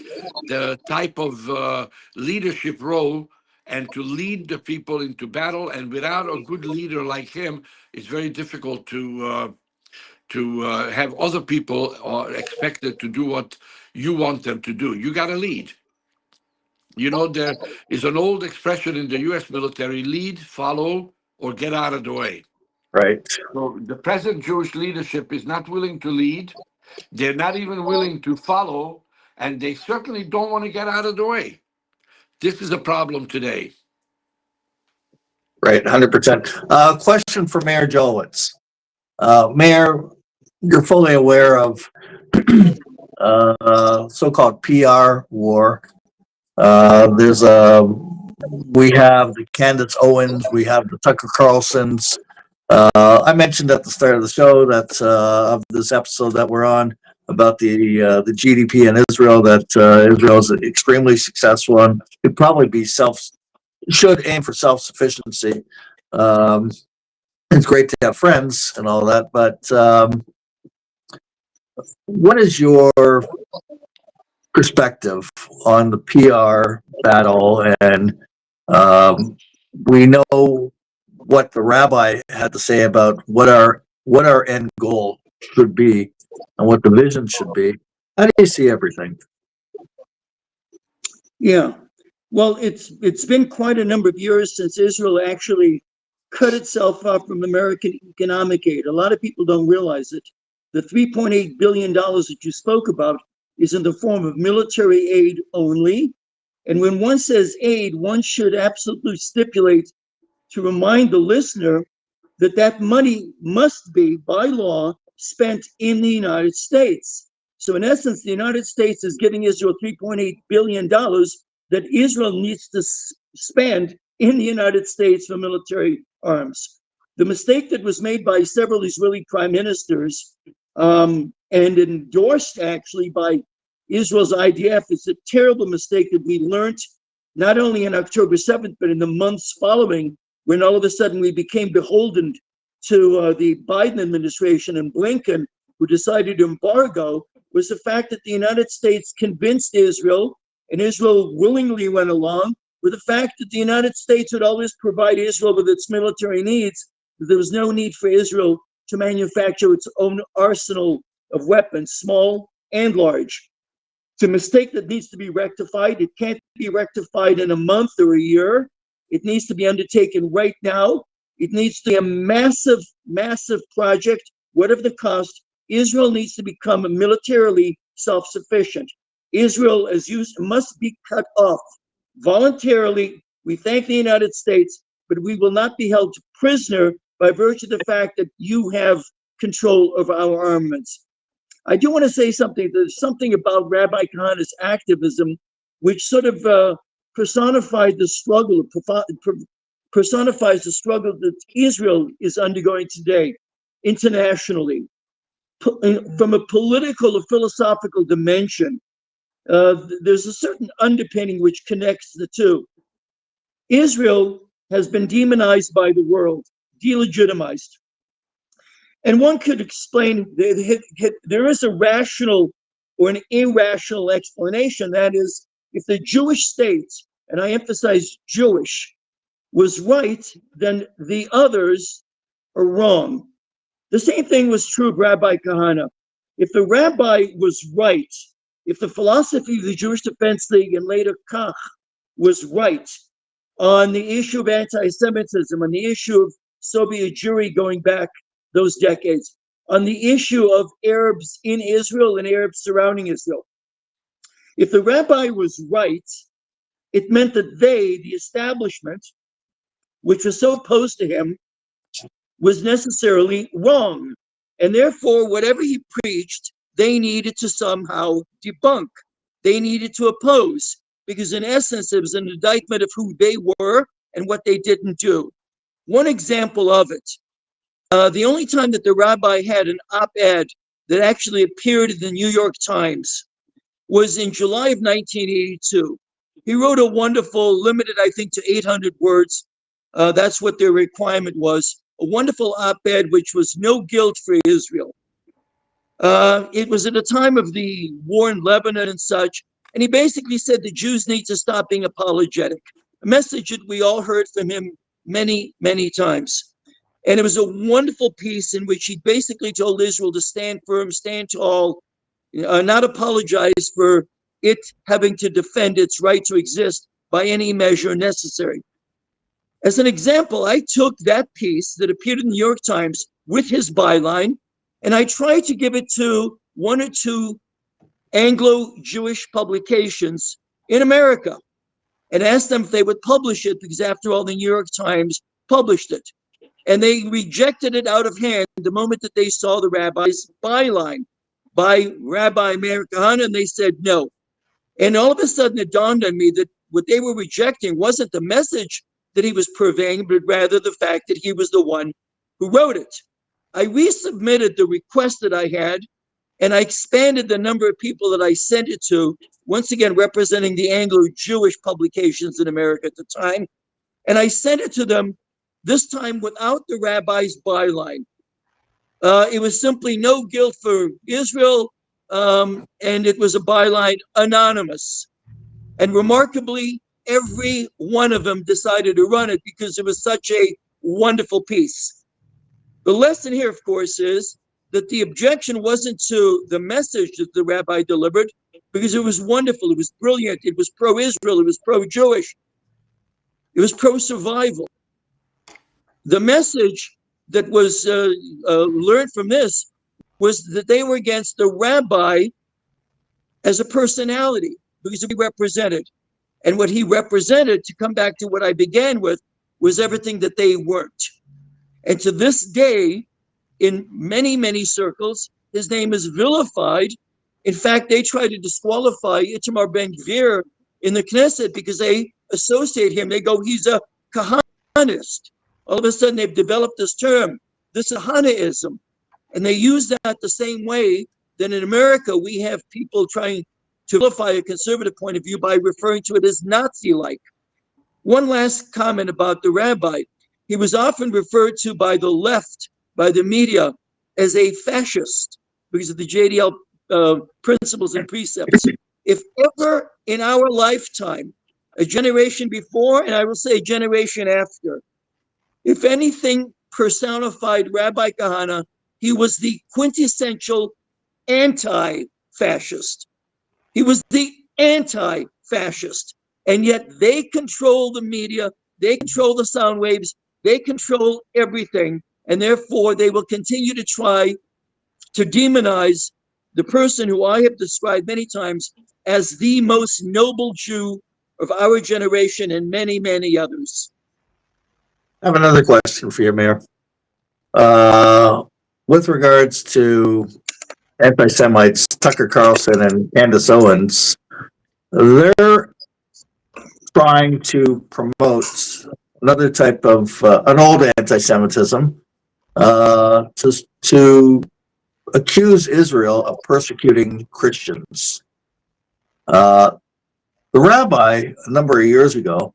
L: the type of leadership role and to lead the people into battle. And without a good leader like him, it's very difficult to have other people expected to do what you want them to do. You got to lead. You know, there is an old expression in the U.S. military: lead, follow, or get out of the way.
D: Right.
L: So the present Jewish leadership is not willing to lead. They're not even willing to follow, and they certainly don't want to get out of the way. This is a problem today.
D: Right. 100%. Question for Mayor Jolowitz. Mayor, you're fully aware of so-called PR war. We have the Candace Owens, we have the Tucker Carlsons. I mentioned at the start of the show that of this episode that we're on about the GDP in Israel, that Israel is extremely successful and could probably be should aim for self-sufficiency. It's great to have friends and all that, but what is your perspective on the PR battle? And we know what the rabbi had to say about what our end goal should be and what the vision should be. How do you see everything?
I: Yeah. Well, it's been quite a number of years since Israel actually cut itself off from American economic aid. A lot of people don't realize it. The $3.8 billion that you spoke about is in the form of military aid only. And when one says aid, one should absolutely stipulate to remind the listener that that money must be, by law, spent in the United States. So in essence, the United States is giving Israel $3.8 billion that Israel needs to spend in the United States for military arms. The mistake that was made by several Israeli prime ministers and endorsed actually by Israel's IDF is a terrible mistake that we learned not only on October 7th, but in the months following, when all of a sudden we became beholden to the Biden administration and Blinken, who decided to embargo, was the fact that the United States convinced Israel, and Israel willingly went along, with the fact that the United States would always provide Israel with its military needs, that there was no need for Israel to manufacture its own arsenal of weapons, small and large. It's a mistake that needs to be rectified. It can't be rectified in a month or a year. It needs to be undertaken right now. It needs to be a massive, massive project, whatever the cost. Israel needs to become militarily self-sufficient. Israel, as used, must be cut off voluntarily. We thank the United States, but we will not be held prisoner by virtue of the fact that you have control of our armaments. I do want to say something. There's something about Rabbi Kahane's activism, which sort of personifies the struggle that Israel is undergoing today internationally. From a political or philosophical dimension, there's a certain underpinning which connects the two. Israel has been demonized by the world, delegitimized. And one could explain there is a rational or an irrational explanation. That is, if the Jewish state, and I emphasize Jewish, was right, then the others are wrong. The same thing was true of Rabbi Kahane. If the rabbi was right, if the philosophy of the Jewish Defense League and later Kach was right on the issue of anti-Semitism, on the issue of Soviet Jewry going back those decades, on the issue of Arabs in Israel and Arabs surrounding Israel. If the rabbi was right, it meant that they, the establishment, which was so opposed to him, was necessarily wrong. And therefore, whatever he preached, they needed to somehow debunk. They needed to oppose, because in essence, it was an indictment of who they were and what they didn't do. One example of it, the only time that the rabbi had an op-ed that actually appeared in the New York Times was in July of 1982. He wrote a wonderful, limited, I think, to 800 words, That's what their requirement was. A wonderful op-ed, which was no guilt for Israel. It was at a time of the war in Lebanon and such, and he basically said the Jews need to stop being apologetic, a message that we all heard from him many, many times. And it was a wonderful piece in which he basically told Israel to stand firm, stand tall, not apologize for it having to defend its right to exist by any measure necessary. As an example, I took that piece that appeared in the New York Times with his byline, and I tried to give it to one or two Anglo-Jewish publications in America and asked them if they would publish it, because after all, the New York Times published it. And they rejected it out of hand the moment that they saw the rabbi's byline by Rabbi Meir Kahane, and they said no. And all of a sudden it dawned on me that what they were rejecting wasn't the message that he was purveying, but rather the fact that he was the one who wrote it. I resubmitted the request that I had, and I expanded the number of people that I sent it to, once again representing the Anglo-Jewish publications in America at the time. And I sent it to them, this time without the rabbi's byline. It was simply no guilt for Israel, and it was a byline anonymous. And remarkably, every one of them decided to run it because it was such a wonderful piece. The lesson here, of course, is that the objection wasn't to the message that the rabbi delivered, because it was wonderful, it was brilliant, it was pro-Israel, it was pro-Jewish, it was pro-survival. The message that was learned from this was that they were against the rabbi as a personality, because he represented. And what he represented, to come back to what I began with, was everything that they weren't. And to this day, in many, many circles, his name is vilified. In fact, they try to disqualify Itamar Ben-Gvir in the Knesset because they associate him. They go, he's a Kahanist. All of a sudden, they've developed this term, this Kahanaism. And they use that the same way that in America, we have people trying to vilify a conservative point of view by referring to it as Nazi-like. One last comment about the rabbi. He was often referred to by the left, by the media, as a fascist because of the JDL principles and precepts. If ever in our lifetime, a generation before, and I will say a generation after, if anything personified Rabbi Kahane, he was the quintessential anti-fascist. He was the anti-fascist. And yet they control the media, they control the sound waves, they control everything. And therefore, they will continue to try to demonize the person who I have described many times as the most noble Jew of our generation and many, many others.
D: I have another question for you, Mayor. With regards to anti-Semites, Tucker Carlson and Candace Owens, they're trying to promote another type of an old anti-Semitism to accuse Israel of persecuting Christians. The rabbi, a number of years ago,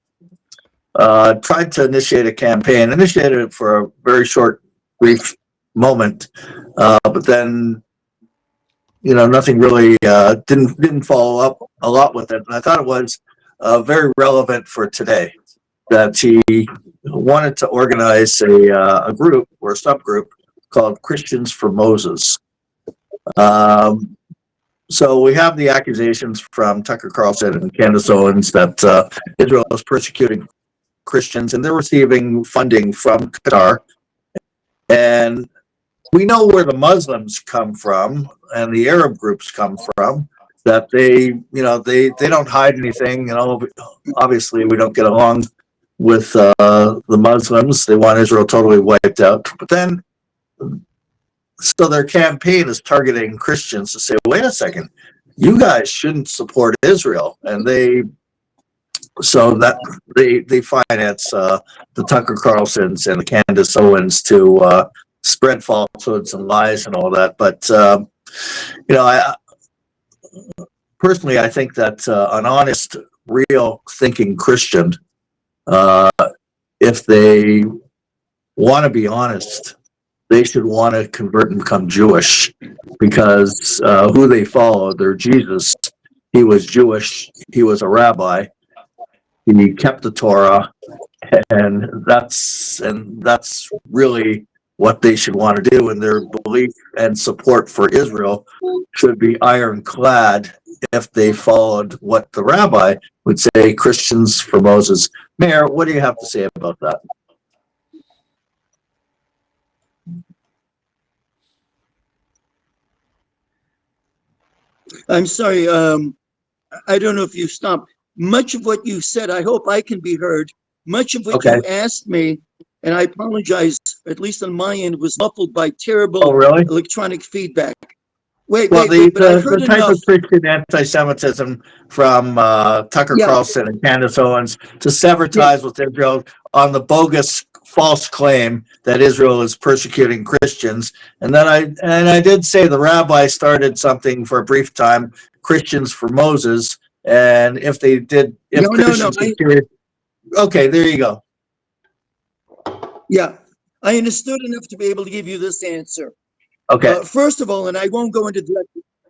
D: tried to initiate a campaign, initiated it for a very short, brief moment, but then, nothing really didn't follow up a lot with it. And I thought it was very relevant for today that he wanted to organize a group or a subgroup called Christians for Moses. So we have the accusations from Tucker Carlson and Candace Owens that Israel is persecuting Christians, and they're receiving funding from Qatar. And we know where the Muslims come from and the Arab groups come from, that they don't hide anything. Obviously we don't get along with the Muslims. They want Israel totally wiped out. But then, so their campaign is targeting Christians to say, wait a second, you guys shouldn't support Israel. And they finance the Tucker Carlsons and the Candace Owens to spread falsehoods and lies and all that. But I personally, I think that an honest, real thinking Christian if they want to be honest, they should want to convert and become Jewish, because who they follow, their Jesus, he was Jewish, he was a rabbi, he kept the Torah, and that's really what they should want to do, and their belief and support for Israel should be ironclad if they followed what the rabbi would say, Christians for Moses. Meir, what do you have to say about that?
I: I'm sorry. I don't know if you stopped. Much of what you said, I hope I can be heard. Much of what
D: Okay.
I: you asked me, and I apologize, at least on my end, was muffled by
D: Oh,
I: terrible
D: really?
I: electronic feedback. Wait,
D: Well,
I: but I heard
D: the type
I: enough.
D: of Christian anti-Semitism from Tucker
I: Yeah,
D: Carlson and Candace Owens to sever
I: yeah,
D: ties with Israel on the bogus false claim that Israel is persecuting Christians. And then I did say the rabbi started something for a brief time, Christians for Moses. And if
I: no, no.
D: Christians were curious, okay, there you go.
I: Yeah, I understood enough to be able to give you this answer.
D: Okay.
I: First of all, and I won't go into the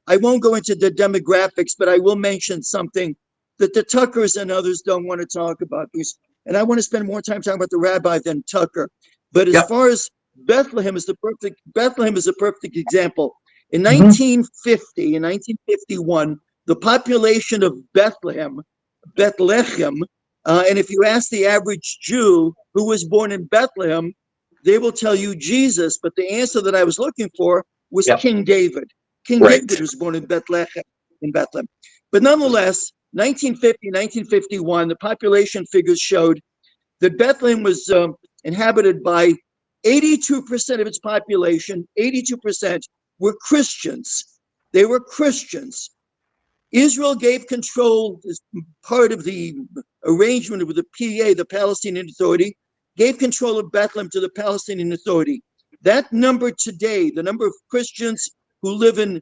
I: demographics, but I will mention something that the Tuckers and others don't want to talk about. And I want to spend more time talking about the rabbi than Tucker. But as
D: Yep.
I: far as Bethlehem is a perfect example. In
D: Mhm.
I: 1950, in 1951, the population of Bethlehem, and if you ask the average Jew who was born in Bethlehem, they will tell you Jesus. But the answer that I was looking for was
D: Yep.
I: King David. King
D: Right.
I: David was born in Bethlehem. But nonetheless, 1950, 1951, the population figures showed that Bethlehem was inhabited by 82% of its population, 82% were Christians. They were Christians. Israel gave control as part of the arrangement with the PA, the Palestinian Authority, gave control of Bethlehem to the Palestinian Authority. That number today, the number of Christians who live in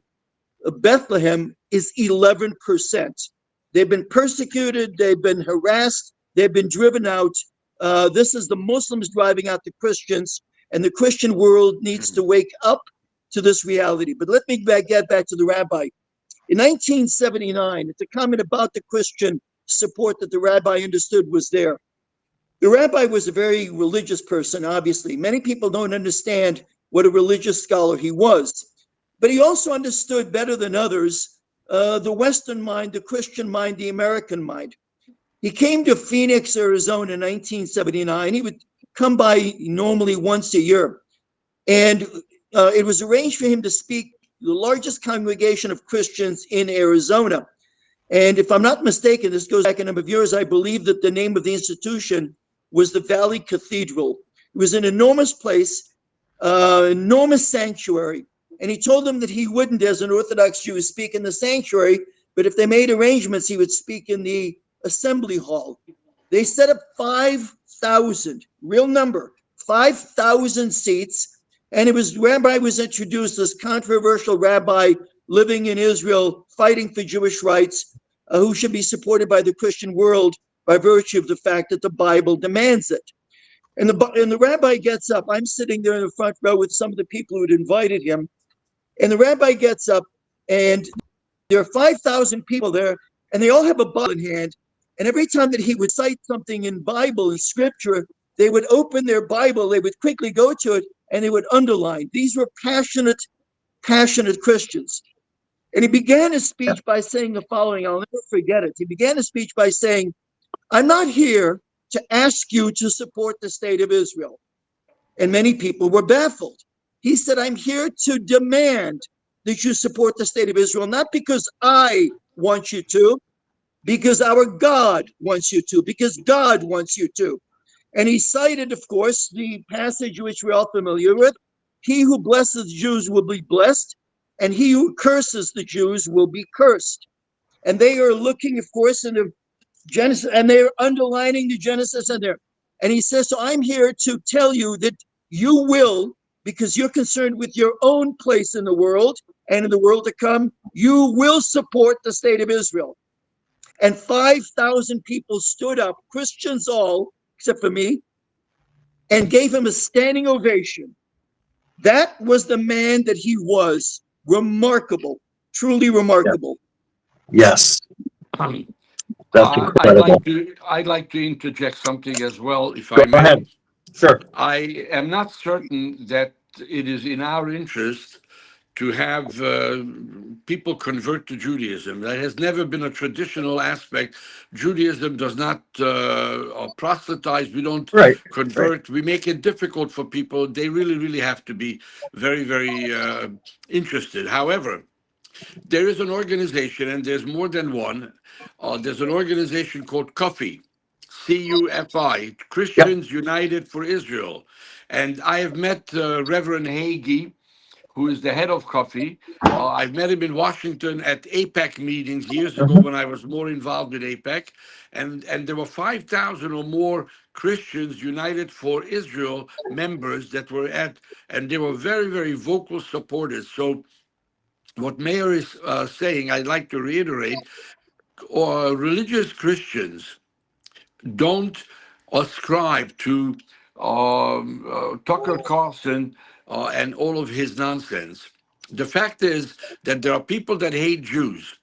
I: Bethlehem, is 11%. They've been persecuted, they've been harassed, they've been driven out. This is the Muslims driving out the Christians, and the Christian world needs to wake up to this reality. But let me get back to the rabbi. In 1979, it's a comment about the Christian support that the rabbi understood was there. The rabbi was a very religious person, obviously. Many people don't understand what a religious scholar he was. But he also understood better than others the Western mind, the Christian mind, the American mind. He came to Phoenix, Arizona in 1979. He would come by normally once a year. And it was arranged for him to speak the largest congregation of Christians in Arizona. And if I'm not mistaken, this goes back a number of years, I believe that the name of the institution was the Valley Cathedral. It was an enormous place, enormous sanctuary. And he told them that he wouldn't, as an Orthodox Jew, speak in the sanctuary, but if they made arrangements, he would speak in the assembly hall. They set up 5,000, real number, 5,000 seats. And Rabbi was introduced, this controversial rabbi living in Israel, fighting for Jewish rights, who should be supported by the Christian world by virtue of the fact that the Bible demands it. And the rabbi gets up. I'm sitting there in the front row with some of the people who had invited him. And the rabbi gets up, and there are 5,000 people there, and they all have a Bible in hand. And every time that he would cite something in Bible and scripture, they would open their Bible, they would quickly go to it, and they would underline. These were passionate Christians. And he began his speech by saying the following. I'll never forget it. He began his speech by saying, I'm not here to ask you to support the state of Israel. And many people were baffled. He said, I'm here to demand that you support the state of Israel, not because I want you to, because our God wants you to, because God wants you to. And he cited, of course, the passage which we're all familiar with. He who blesses the Jews will be blessed, and he who curses the Jews will be cursed. And they are looking, of course, in the Genesis, and they're underlining the Genesis in there. And he says, so I'm here to tell you that you will, because you're concerned with your own place in the world and in the world to come, you will support the state of Israel. And 5,000 people stood up, Christians all, except for me, and gave him a standing ovation. That was the man that he was. Remarkable, truly remarkable.
D: Yes,
L: Um,
D: that's incredible.
L: I'd like to interject something as well, if
D: Go
L: I may.
D: ahead. Sure.
L: I am not certain that it is in our interest to have people convert to Judaism. That has never been a traditional aspect. Judaism does not proselytize. We don't
D: Right.
L: convert. We make it difficult for people. They really, really have to be very, very interested. However, there is an organization, and there's more than one. There's an organization called CUFI, CUFI,
D: Yep.
L: Christians United for Israel. And I have met Reverend Hagee, who is the head of Coffee. I've met him in Washington at APEC meetings years ago
D: Mhm.
L: when I was more involved with APEC. And there were 5,000 or more Christians United for Israel members that were at, and they were very, very vocal supporters. So what Meir is saying, I'd like to reiterate, religious Christians don't ascribe to Tucker Carlson and all of his nonsense. The fact is that there are people that hate Jews,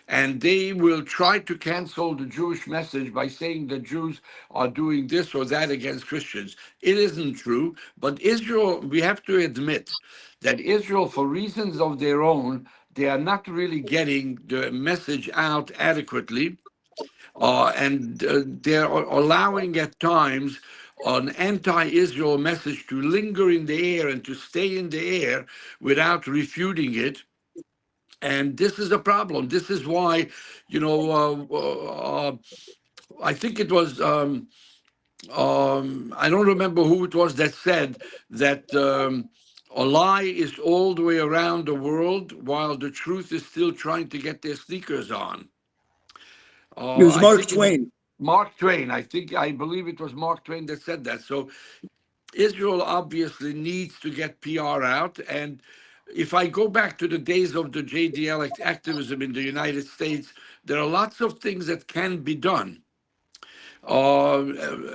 L: and they will try to cancel the Jewish message by saying that Jews are doing this or that against Christians. It isn't true, but Israel, we have to admit that Israel, for reasons of their own, they are not really getting the message out adequately, and they're allowing at times an anti-Israel message to linger in the air and to stay in the air without refuting it. And this is a problem. This is why, you know, I think it was, I don't remember who it was that said that a lie is all the way around the world while the truth is still trying to get their sneakers on.
I: It was
L: I
I: Mark
L: think
I: Twain.
L: Mark Twain. I believe it was Mark Twain that said that. So Israel obviously needs to get PR out. And if I go back to the days of the JDL activism in the United States, there are lots of things that can be done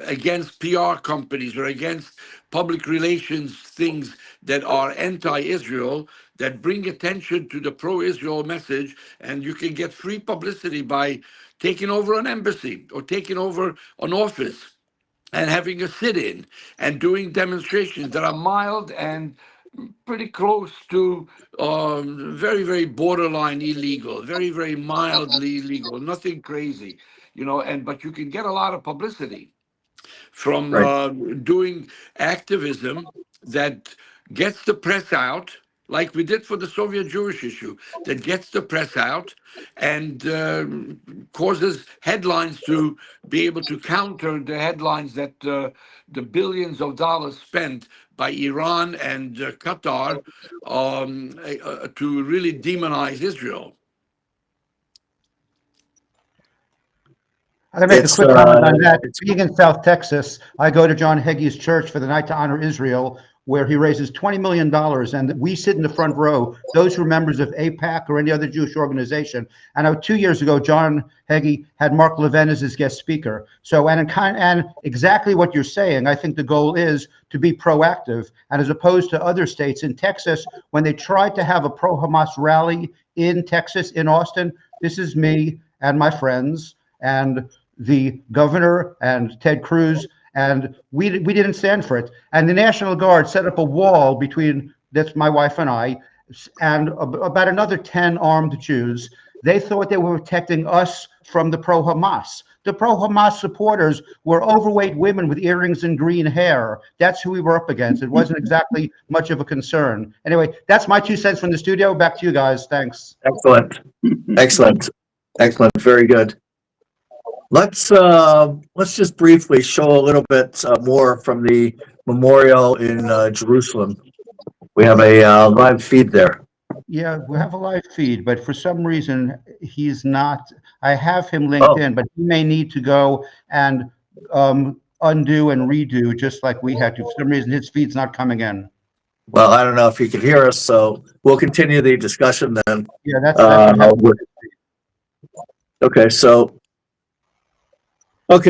L: against PR companies or against public relations things that are anti-Israel, that bring attention to the pro-Israel message, and you can get free publicity by taking over an embassy or taking over an office and having a sit-in and doing demonstrations that are mild and pretty close to very, very borderline illegal, very, very mildly illegal, nothing crazy, you know. And but you can get a lot of publicity from
D: Right.
L: doing activism that gets the press out, like we did for the Soviet Jewish issue, that gets the press out and causes headlines to be able to counter the headlines that the billions of dollars spent by Iran and Qatar to really demonize Israel.
J: I'm going to make a
D: It's
J: quick comment on that. Being in South Texas, I go to John Hagee's church for the Night to Honor Israel, where he raises $20 million, and we sit in the front row, those who are members of AIPAC or any other Jewish organization. And 2 years ago, John Hagee had Mark Levin as his guest speaker. So, and exactly what you're saying, I think the goal is to be proactive. And as opposed to other states, in Texas, when they tried to have a pro-Hamas rally in Texas, in Austin, this is me and my friends and the governor and Ted Cruz, and we didn't stand for it. And the National Guard set up a wall between, that's my wife and I, and about another 10 armed Jews. They thought they were protecting us from the pro-Hamas. The pro-Hamas supporters were overweight women with earrings and green hair. That's who we were up against. It wasn't exactly much of a concern. Anyway, that's my 2 cents from the studio. Back to you guys. Thanks.
D: excellent. Excellent. Excellent. Very good. Let's just briefly show a little bit more from the memorial in Jerusalem. We have a live feed there.
J: Yeah, we have a live feed, but for some reason he's not. I have him linked in, but he may need to go and undo and redo just like we had to. For some reason his feed's not coming in.
D: Well, I don't know if you can hear us, so we'll continue the discussion then.
J: Yeah, that's what happened.
D: Okay,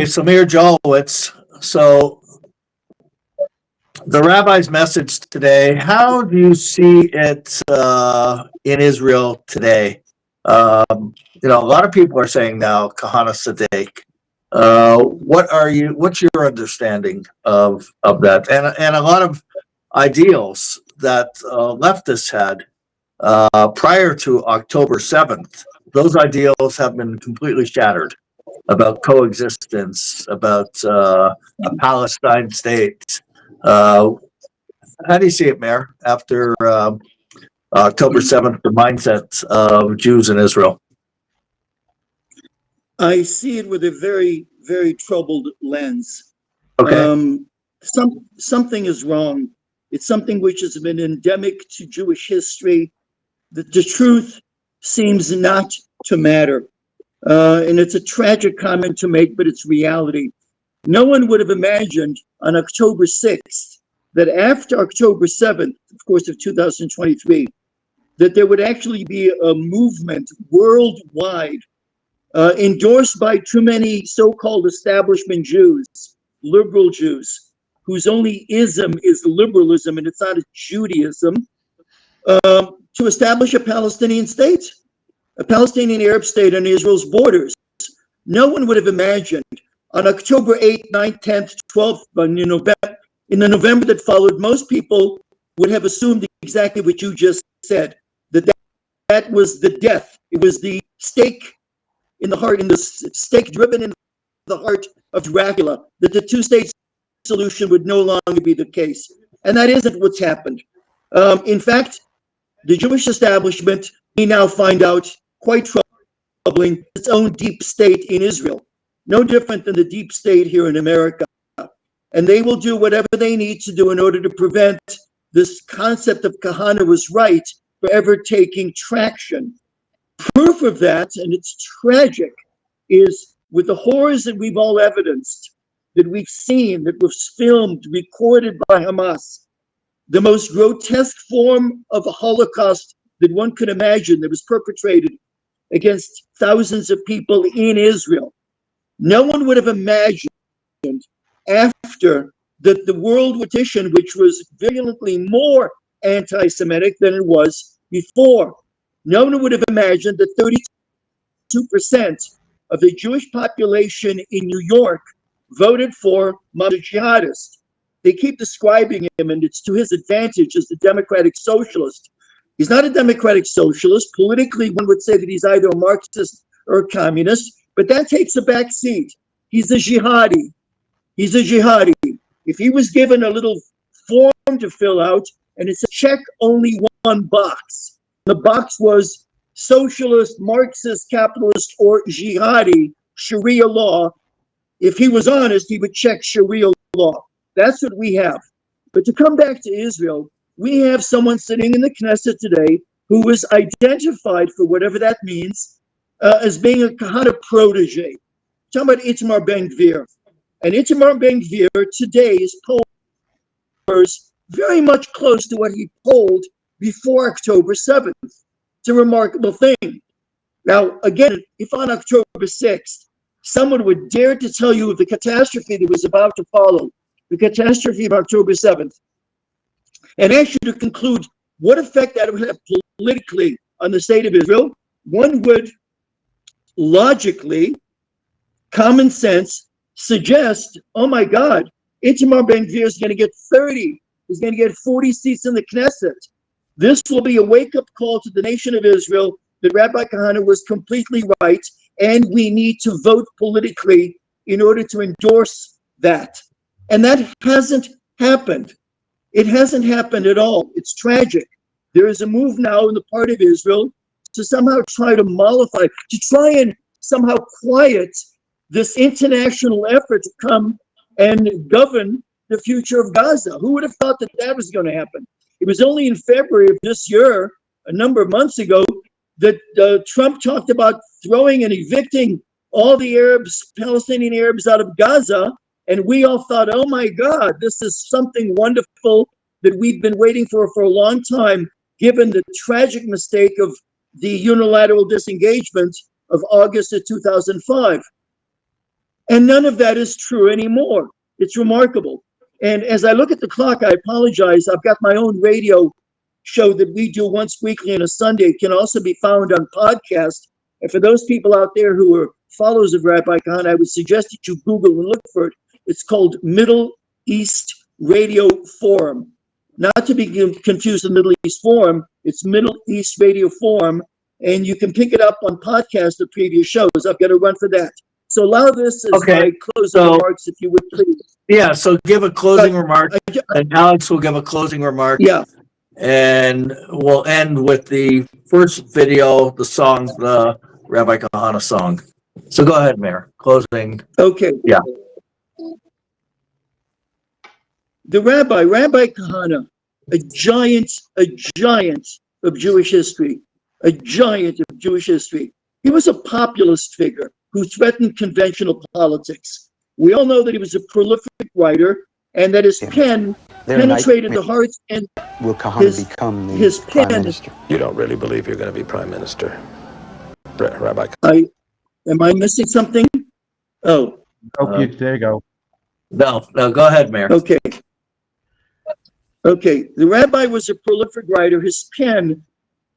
D: so Mayor Jolowitz, so the rabbi's message today, how do you see it in Israel today? You know, a lot of people are saying now, Kahane Sadek. What's your understanding of that? And a lot of ideals that leftists had prior to October 7th, those ideals have been completely shattered about coexistence, about a Palestine state. How do you see it, Meir, after October 7th, the mindset of Jews in Israel?
I: I see it with a very, very troubled lens.
D: Okay.
I: Something is wrong. It's something which has been endemic to Jewish history. The truth seems not to matter. And it's a tragic comment to make, but it's reality. No one would have imagined on October 6th that after October 7th, of course, of 2023, that there would actually be a movement worldwide endorsed by too many so-called establishment Jews, liberal Jews, whose only ism is liberalism and it's not a Judaism, to establish a Palestinian state, a Palestinian Arab state on Israel's borders. No one would have imagined on October 8th, 9th, 10th, 12th, in the November that followed, most people would have assumed exactly what you just said, that was the death. It was the stake in the heart, in the stake driven in the heart of Dracula, that the two-state solution would no longer be the case. And that isn't what's happened. In fact, the Jewish establishment, we now find out, quite troubling, its own deep state in Israel. No different than the deep state here in America. And they will do whatever they need to do in order to prevent this concept of Kahane was right for ever taking traction. Proof of that, and it's tragic, is with the horrors that we've all evidenced, that we've seen, that was filmed, recorded by Hamas, the most grotesque form of a Holocaust that one could imagine that was perpetrated against thousands of people in Israel. No one would have imagined after that the world petition, which was virulently more anti-Semitic than it was before, no one would have imagined that 32% of the Jewish population in New York voted for Mohammed jihadist. They keep describing him, and it's to his advantage as the democratic socialist. He's not a democratic socialist. Politically, one would say that he's either a Marxist or a communist, but that takes a back seat. He's a jihadi. He's a jihadi. If he was given a little form to fill out, and it's a check only one box, the box was socialist, Marxist, capitalist, or jihadi, Sharia law. If he was honest, he would check Sharia law. That's what we have. But to come back to Israel, we have someone sitting in the Knesset today who was identified, for whatever that means, as being a Kahane protege. Talking about Itamar Ben-Gvir. And Itamar Ben-Gvir today's polls very much close to what he polled before October 7th. It's a remarkable thing. Now, again, if on October 6th, someone would dare to tell you the catastrophe that was about to follow, the catastrophe of October 7th, and ask you to conclude what effect that would have politically on the state of Israel, one would logically, common sense, suggest, oh my God, Itamar Ben-Gvir is going to get 30, he's going to get 40 seats in the Knesset. This will be a wake-up call to the nation of Israel that Rabbi Kahane was completely right, and we need to vote politically in order to endorse that. And that hasn't happened. It hasn't happened at all. It's tragic. There is a move now in the part of Israel to somehow try to mollify, to try and somehow quiet this international effort to come and govern the future of Gaza. Who would have thought that that was going to happen? It was only in February of this year, a number of months ago, that Trump talked about throwing and evicting all the Arabs, Palestinian Arabs, out of Gaza. And we all thought, oh my God, this is something wonderful that we've been waiting for a long time, given the tragic mistake of the unilateral disengagement of August of 2005. And none of that is true anymore. It's remarkable. And as I look at the clock, I apologize. I've got my own radio show that we do once weekly on a Sunday. It can also be found on podcast. And for those people out there who are followers of Rabbi Kahane, I would suggest that you Google and look for it. It's called Middle East Radio Forum. Not to be confused with Middle East Forum, it's Middle East Radio Forum. And you can pick it up on podcast of previous shows. I've got to run for that. So allow this as my closing remarks, if you would please.
D: Yeah, so give a closing remark, and Alex will give a closing remark.
I: Yeah.
D: And we'll end with the first video, the song, the Rabbi Kahane song. So go ahead, Meir. Closing.
I: Okay.
D: Yeah.
I: The Rabbi Kahane, a giant of Jewish history, a giant of Jewish history. He was a populist figure who threatened conventional politics. We all know that he was a prolific writer and that his pen penetrated the hearts and
A: will Kahane become the prime minister?
B: You don't really believe you're going to be prime minister, Rabbi?
I: Am I missing something? Oh.
J: There you go.
D: No, go ahead, Meir.
I: Okay. The Rabbi was a prolific writer. His pen,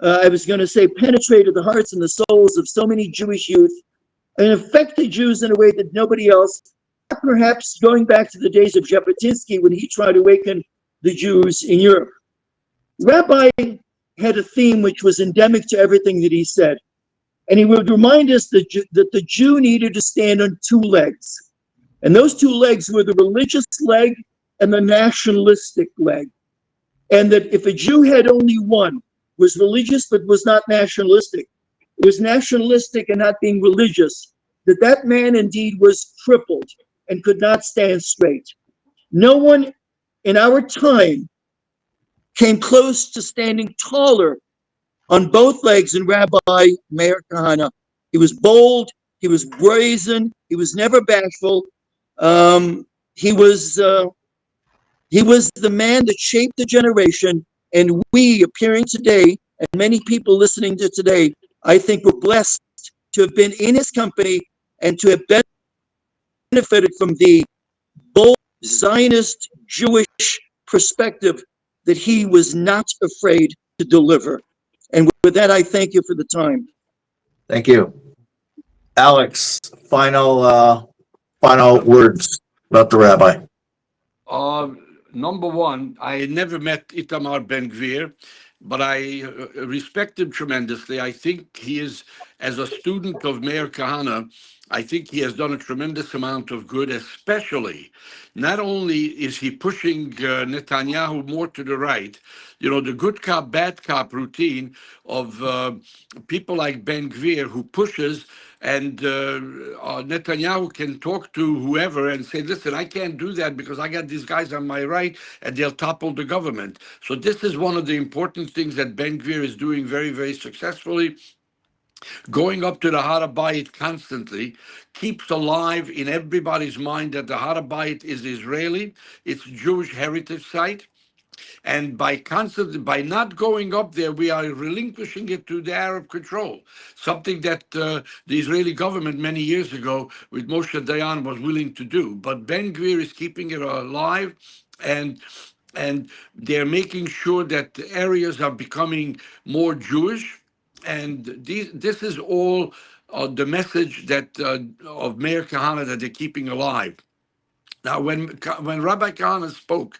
I: I was going to say, penetrated the hearts and the souls of so many Jewish youth and affected Jews in a way that nobody else, perhaps going back to the days of Jabotinsky when he tried to awaken the Jews in Europe. Rabbi had a theme which was endemic to everything that he said. And he would remind us that the Jew needed to stand on two legs. And those two legs were the religious leg and the nationalistic leg. And that if a Jew had only one, was religious but was not nationalistic, was nationalistic and not being religious, that man indeed was crippled and could not stand straight. No one in our time came close to standing taller on both legs than Rabbi Meir Kahane. He was bold, he was brazen, he was never bashful. He was the man that shaped the generation, and we appearing today, and many people listening to today, I think we're blessed to have been in his company and to have benefited from the bold Zionist Jewish perspective that he was not afraid to deliver. And with that, I thank you for the time.
D: Thank you. Alex, final words about the Rabbi.
L: Number one, I had never met Itamar Ben-Gvir, but I respect him tremendously. I think he is, as a student of Meir Kahane, I think he has done a tremendous amount of good, especially, not only is he pushing Netanyahu more to the right, the good cop, bad cop routine of people like Ben-Gvir who pushes, and Netanyahu can talk to whoever and say, listen, I can't do that because I got these guys on my right and they'll topple the government. So this is one of the important things that Ben-Gvir is doing very, very successfully. Going up to the Har HaBayit constantly keeps alive in everybody's mind that the Har HaBayit is Israeli, it's a Jewish heritage site. And by not going up there, we are relinquishing it to the Arab control, something that the Israeli government many years ago with Moshe Dayan was willing to do. But Ben-Gvir is keeping it alive, and they're making sure that the areas are becoming more Jewish. And this is all the message that of Meir Kahane that they're keeping alive. Now, when Rabbi Kahane spoke,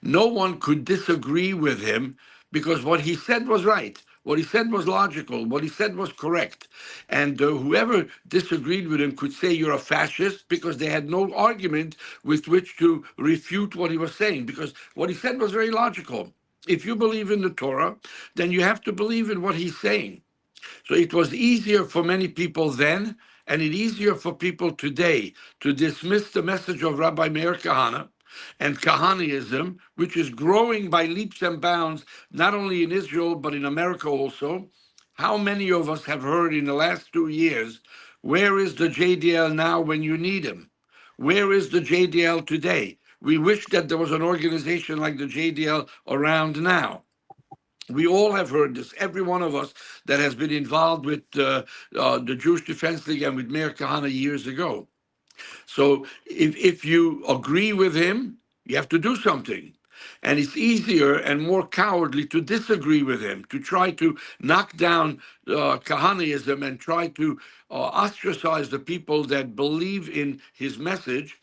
L: no one could disagree with him because what he said was right. What he said was logical. What he said was correct. And whoever disagreed with him could say you're a fascist because they had no argument with which to refute what he was saying, because what he said was very logical. If you believe in the Torah, then you have to believe in what he's saying. So it was easier for many people then, and it's easier for people today to dismiss the message of Rabbi Meir Kahane and Kahaneism, which is growing by leaps and bounds, not only in Israel, but in America also. How many of us have heard in the last 2 years, where is the JDL now when you need him? Where is the JDL today? We wish that there was an organization like the JDL around now. We all have heard this, every one of us that has been involved with the Jewish Defense League and with Meir Kahane years ago. So if you agree with him, You have to do something. And it's easier and more cowardly to disagree with him, to try to knock down Kahaneism and try to ostracize the people that believe in his message.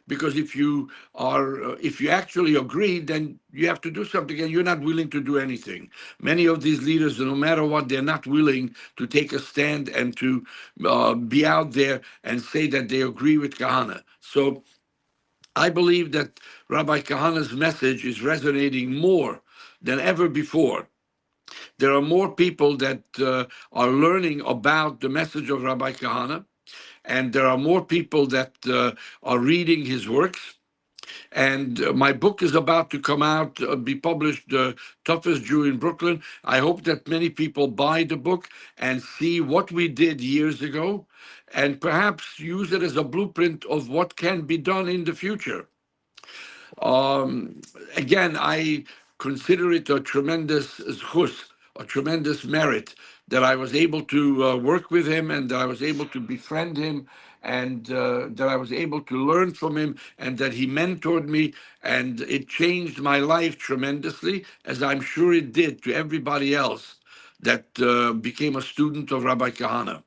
L: Because if you actually agree, then you have to do something, and you're not willing to do anything. Many of these leaders, no matter what, they're not willing to take a stand and to be out there and say that they agree with Kahane. So I believe that Rabbi Kahane's message is resonating more than ever before. There are more people that are learning about the message of Rabbi Kahane, and there are more people that are reading his works. And my book is about to come out, be published, Toughest Jew in Brooklyn. I hope that many people buy the book and see what we did years ago, and perhaps use it as a blueprint of what can be done in the future. Again, I consider it a tremendous zchus, a tremendous merit that I was able to work with him, and that I was able to befriend him, and that I was able to learn from him, and that he mentored me, and it changed my life tremendously, as I'm sure it did to everybody else that became a student of Rabbi Kahane.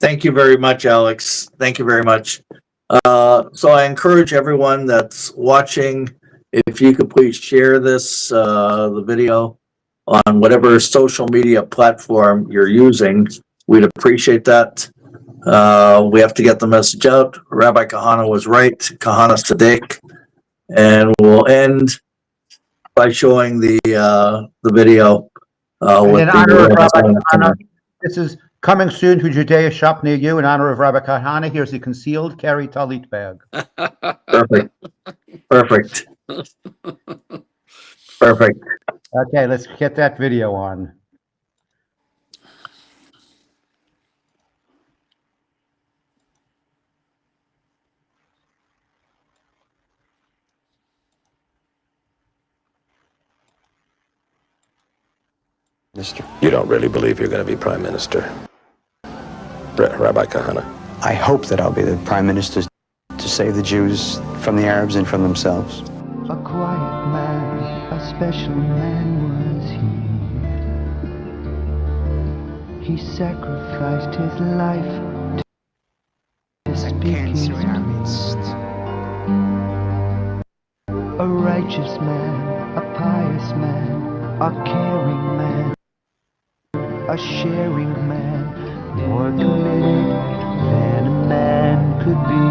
D: Thank you very much, Alex. Thank you very much. So I encourage everyone that's watching, if you could please share this, the video on whatever social media platform you're using. We'd appreciate that. We have to get the message out. Rabbi Kahane was right. Kahane Tzedek. And we'll end by showing the video with
J: in honor of Rabbi
D: the
J: Kahane, this is coming soon to Judea shop near you in honor of Rabbi Kahane. Here's the concealed carry talit bag.
D: Perfect. Perfect. Perfect.
J: Okay, let's get that video on.
B: You don't really believe you're going to be prime minister, Rabbi Kahane?
A: I hope that I'll be the prime minister to save the Jews from the Arabs and from themselves.
C: A quiet man, a special man was he. He sacrificed his life to speak his midst. A righteous man, a pious man, a caring man, a sharing man, more committed than a man could be.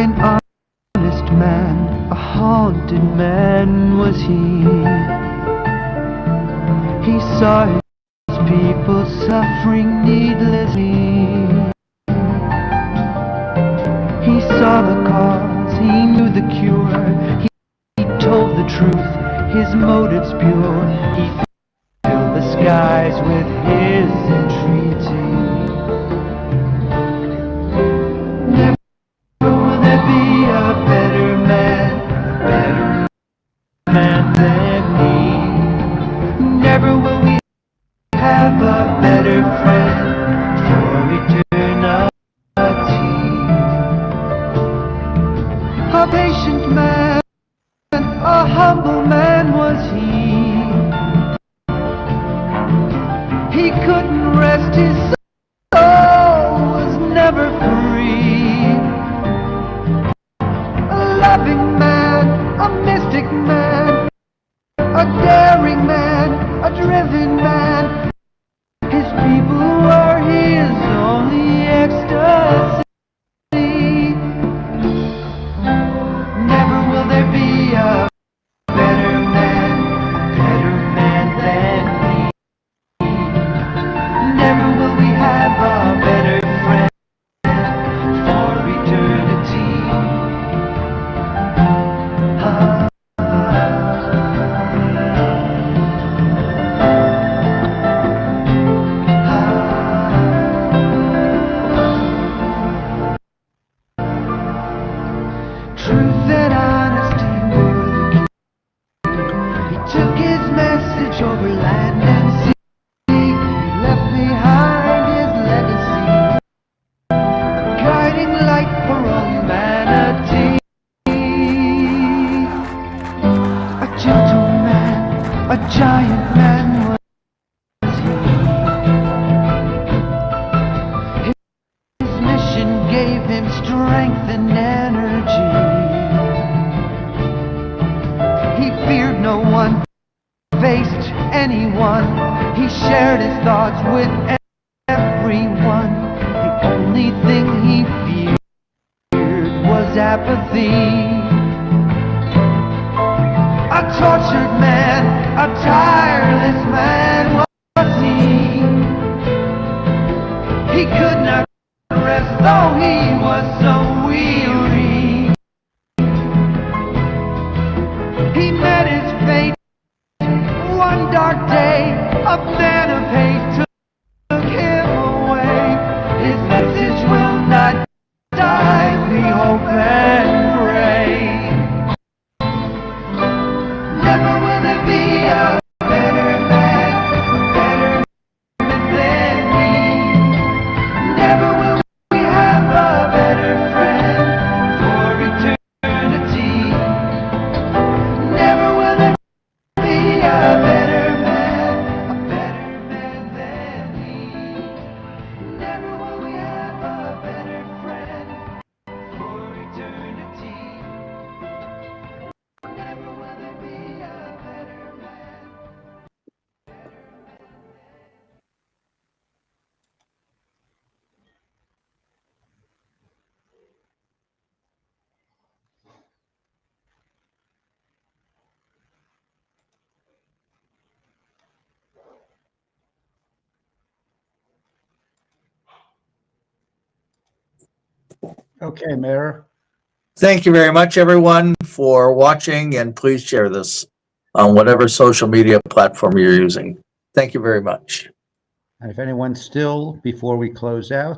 C: An honest man, a haunted man was he. He saw his people suffering needlessly. He saw the cause, he knew the cure, he told the truth, his motives pure. He filled the skies with his entreaty. Never will there be a better man than me. Never will we have a better friend for eternity. A patient man, a humble man was he. He couldn't rest, his soul was never free. A loving man, a mystic man, a daring man, a driven man. His people were his only ecstasy. Never will there be a better man than me. Never will we have a better friend strength and energy. He feared no one, faced anyone. He shared his thoughts with everyone. The only thing he feared was apathy. A tortured man, a tireless man was he. He could not rest though he was so weary. He met his fate one dark day. A man of hate took him away. His message will not die, we hope and pray. Never will there be a better man than me. Never will we have a better friend for eternity. Never will there be a better man than me. Never will we have a better friend for eternity. Never will there be a better man.
J: Okay, Mayor.
D: Thank you very much, everyone, for watching, and please share this on whatever social media platform you're using. Thank you very much.
J: And if anyone still, before we close out,